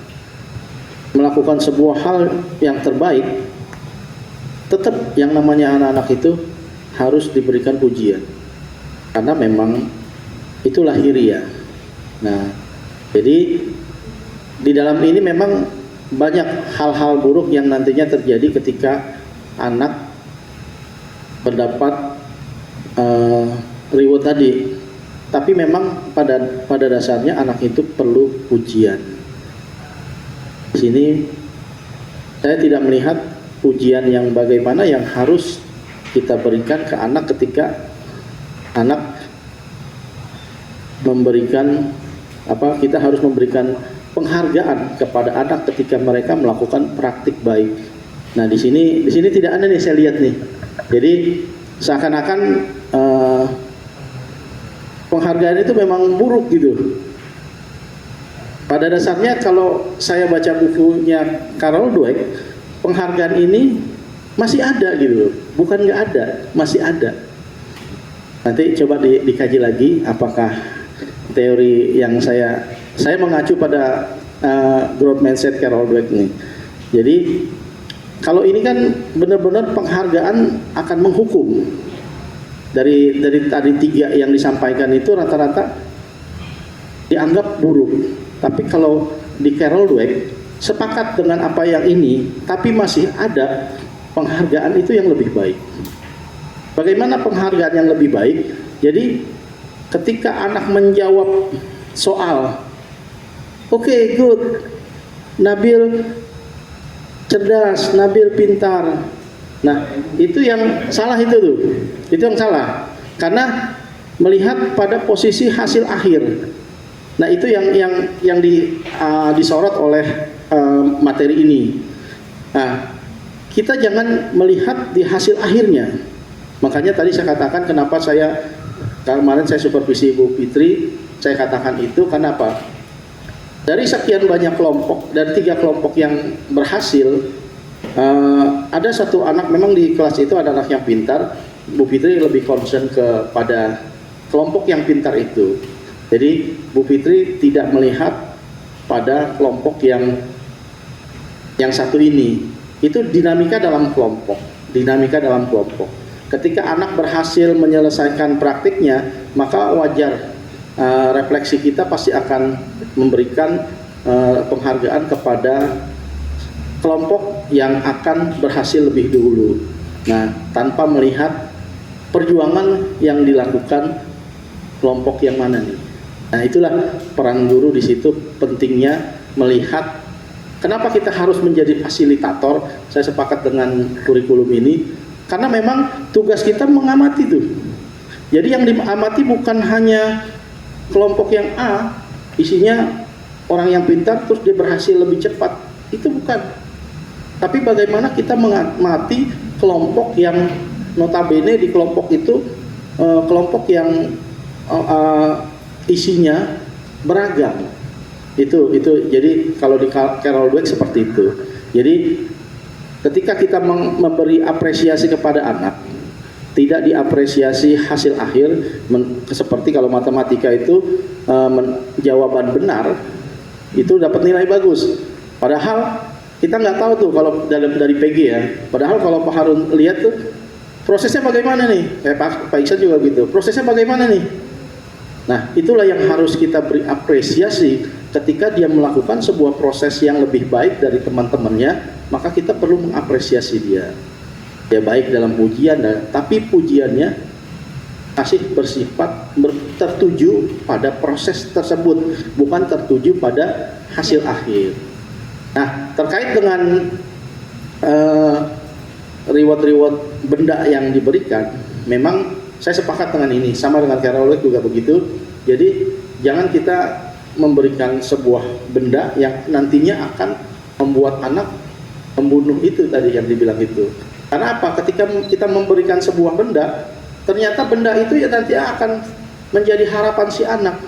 melakukan sebuah hal yang terbaik, tetap yang namanya anak-anak itu harus diberikan pujian, karena memang itu lahiriah. Nah, jadi di dalam ini memang banyak hal-hal buruk yang nantinya terjadi ketika anak mendapat reward tadi. Tapi memang pada dasarnya anak itu perlu pujian. Di sini saya tidak melihat pujian yang bagaimana yang harus kita berikan ke anak ketika anak memberikan kita harus memberikan penghargaan kepada anak ketika mereka melakukan praktik baik. Nah, di sini tidak ada nih, saya lihat nih. Jadi seakan-akan penghargaan itu memang buruk gitu. Pada dasarnya kalau saya baca bukunya Carol Dweck, penghargaan ini masih ada gitu, bukan nggak ada, masih ada. Nanti coba dikaji lagi apakah teori yang saya mengacu pada growth mindset Carol Dweck ini. Jadi kalau ini kan benar-benar penghargaan akan menghukum. Dari tadi 3 yang disampaikan itu rata-rata dianggap buruk. Tapi kalau di Carol Dweck sepakat dengan apa yang ini, tapi masih ada penghargaan itu yang lebih baik. Bagaimana penghargaan yang lebih baik? Jadi ketika anak menjawab soal, oke, good, Nabil cerdas, Nabil pintar, Nah, itu yang salah itu tuh. Itu yang salah. Karena melihat pada posisi hasil akhir. Nah, itu yang disorot oleh materi ini. Nah, kita jangan melihat di hasil akhirnya. Makanya tadi saya katakan kenapa kemarin saya supervisi Ibu Fitri, saya katakan itu karena apa? Dari sekian banyak kelompok, dari 3 kelompok yang berhasil, ada satu anak memang di kelas itu ada anak yang pintar. Bu Fitri lebih concern kepada kelompok yang pintar itu. Jadi Bu Fitri tidak melihat pada kelompok yang satu ini. Itu dinamika dalam kelompok. Ketika anak berhasil menyelesaikan praktiknya, maka wajar refleksi kita pasti akan memberikan penghargaan kepada kelompok yang akan berhasil lebih dulu. Nah, tanpa melihat perjuangan yang dilakukan kelompok yang mana nih. Nah, itulah peran guru di situ pentingnya melihat kenapa kita harus menjadi fasilitator. Saya sepakat dengan kurikulum ini karena memang tugas kita mengamati tuh. Jadi yang diamati bukan hanya kelompok yang A, isinya orang yang pintar terus dia berhasil lebih cepat. Itu bukan. Tapi bagaimana kita mengamati kelompok yang notabene di kelompok itu kelompok yang isinya beragam. Itu jadi kalau di Carol Dweck seperti itu. Jadi ketika kita memberi apresiasi kepada anak, tidak diapresiasi hasil akhir seperti kalau matematika itu jawaban benar itu dapat nilai bagus. Padahal kita nggak tahu tuh kalau dari PG ya. Padahal kalau Pak Harun lihat tuh prosesnya bagaimana nih? Pak Iksan juga gitu. Prosesnya bagaimana nih? Nah, itulah yang harus kita beri apresiasi ketika dia melakukan sebuah proses yang lebih baik dari teman-temannya, maka kita perlu mengapresiasi dia. Dia baik dalam pujian, tapi pujiannya masih bersifat tertuju pada proses tersebut, bukan tertuju pada hasil akhir. Nah, terkait dengan reward benda yang diberikan, memang saya sepakat dengan ini, sama dengan Carol Dweck juga begitu. Jadi jangan kita memberikan sebuah benda yang nantinya akan membuat anak membunuh itu tadi yang dibilang itu. Karena apa? Ketika kita memberikan sebuah benda, ternyata benda itu ya nanti akan menjadi harapan si anak.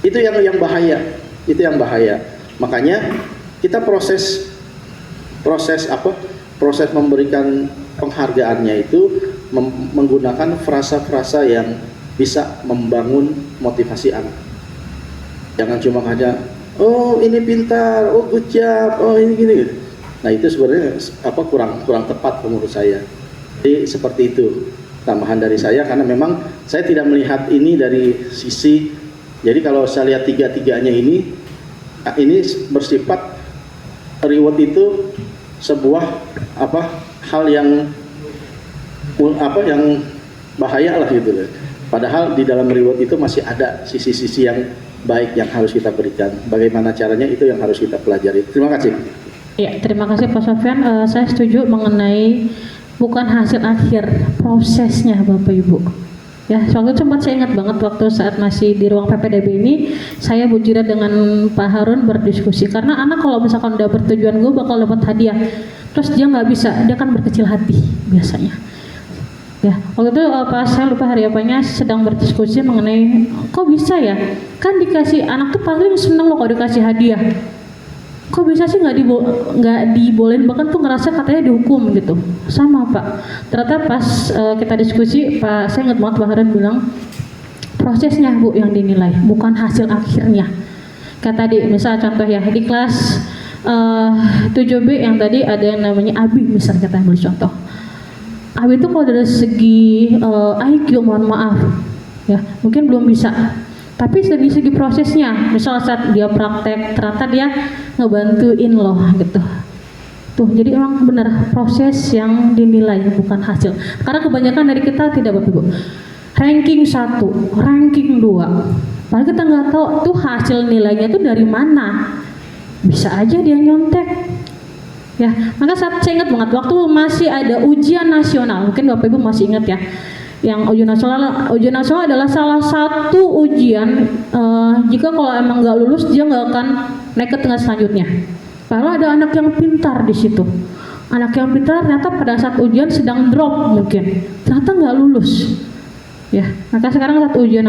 Itu yang bahaya. Itu yang bahaya. Makanya kita proses memberikan penghargaannya itu menggunakan frasa-frasa yang bisa membangun motivasi anak. Jangan cuma hanya oh ini pintar, oh good job, oh ini gini. Nah, itu sebenarnya kurang tepat menurut saya. Jadi seperti itu tambahan dari saya karena memang saya tidak melihat ini dari sisi. Jadi kalau saya lihat tiga-tiganya ini bersifat reward itu sebuah hal yang bahaya lah gitu loh. Padahal di dalam reward itu masih ada sisi-sisi yang baik yang harus kita berikan. Bagaimana caranya itu yang harus kita pelajari. Terima kasih. Ya, terima kasih Pak Sofyan. Saya setuju mengenai bukan hasil akhir, prosesnya Bapak Ibu. Ya, soalnya sempat saya ingat banget waktu saat masih di ruang PPDB ini, saya Bu Jira dengan Pak Harun berdiskusi. Karena anak kalau misalkan udah bertujuan gue bakal dapat hadiah, terus dia nggak bisa, dia kan berkecil hati biasanya. Ya, waktu itu pas saya lupa hari apanya sedang berdiskusi mengenai kok bisa ya? Kan dikasih anak tuh paling seneng loh kalau dikasih hadiah. Kok bisa sih nggak dibolehin, bahkan tuh ngerasa katanya dihukum gitu. Sama Pak. Ternyata pas kita diskusi, saya ingat banget Pak Harun bilang prosesnya Bu yang dinilai, bukan hasil akhirnya. Kayak tadi misal contoh ya di kelas 7B yang tadi ada yang namanya Abi, misal kita ambil contoh. Abi itu kalau dari segi IQ mohon maaf ya mungkin belum bisa, tapi dari segi prosesnya misal saat dia praktek ternyata dia ngebantuin loh gitu tuh. Jadi emang benar proses yang dinilai bukan hasil, karena kebanyakan dari kita tidak Bapak Ibu ranking 1, ranking 2 padahal kita nggak tahu tuh hasil nilainya tuh dari mana. Bisa aja dia nyontek Ya, maka saya ingat banget waktu masih ada ujian nasional, mungkin Bapak Ibu masih ingat ya. Yang ujian nasional adalah salah satu ujian jika kalau emang nggak lulus dia nggak akan naik ke tingkat selanjutnya. Lalu ada anak yang pintar di situ. Anak yang pintar ternyata pada saat ujian sedang drop mungkin, ternyata nggak lulus. Ya, maka sekarang saat ujian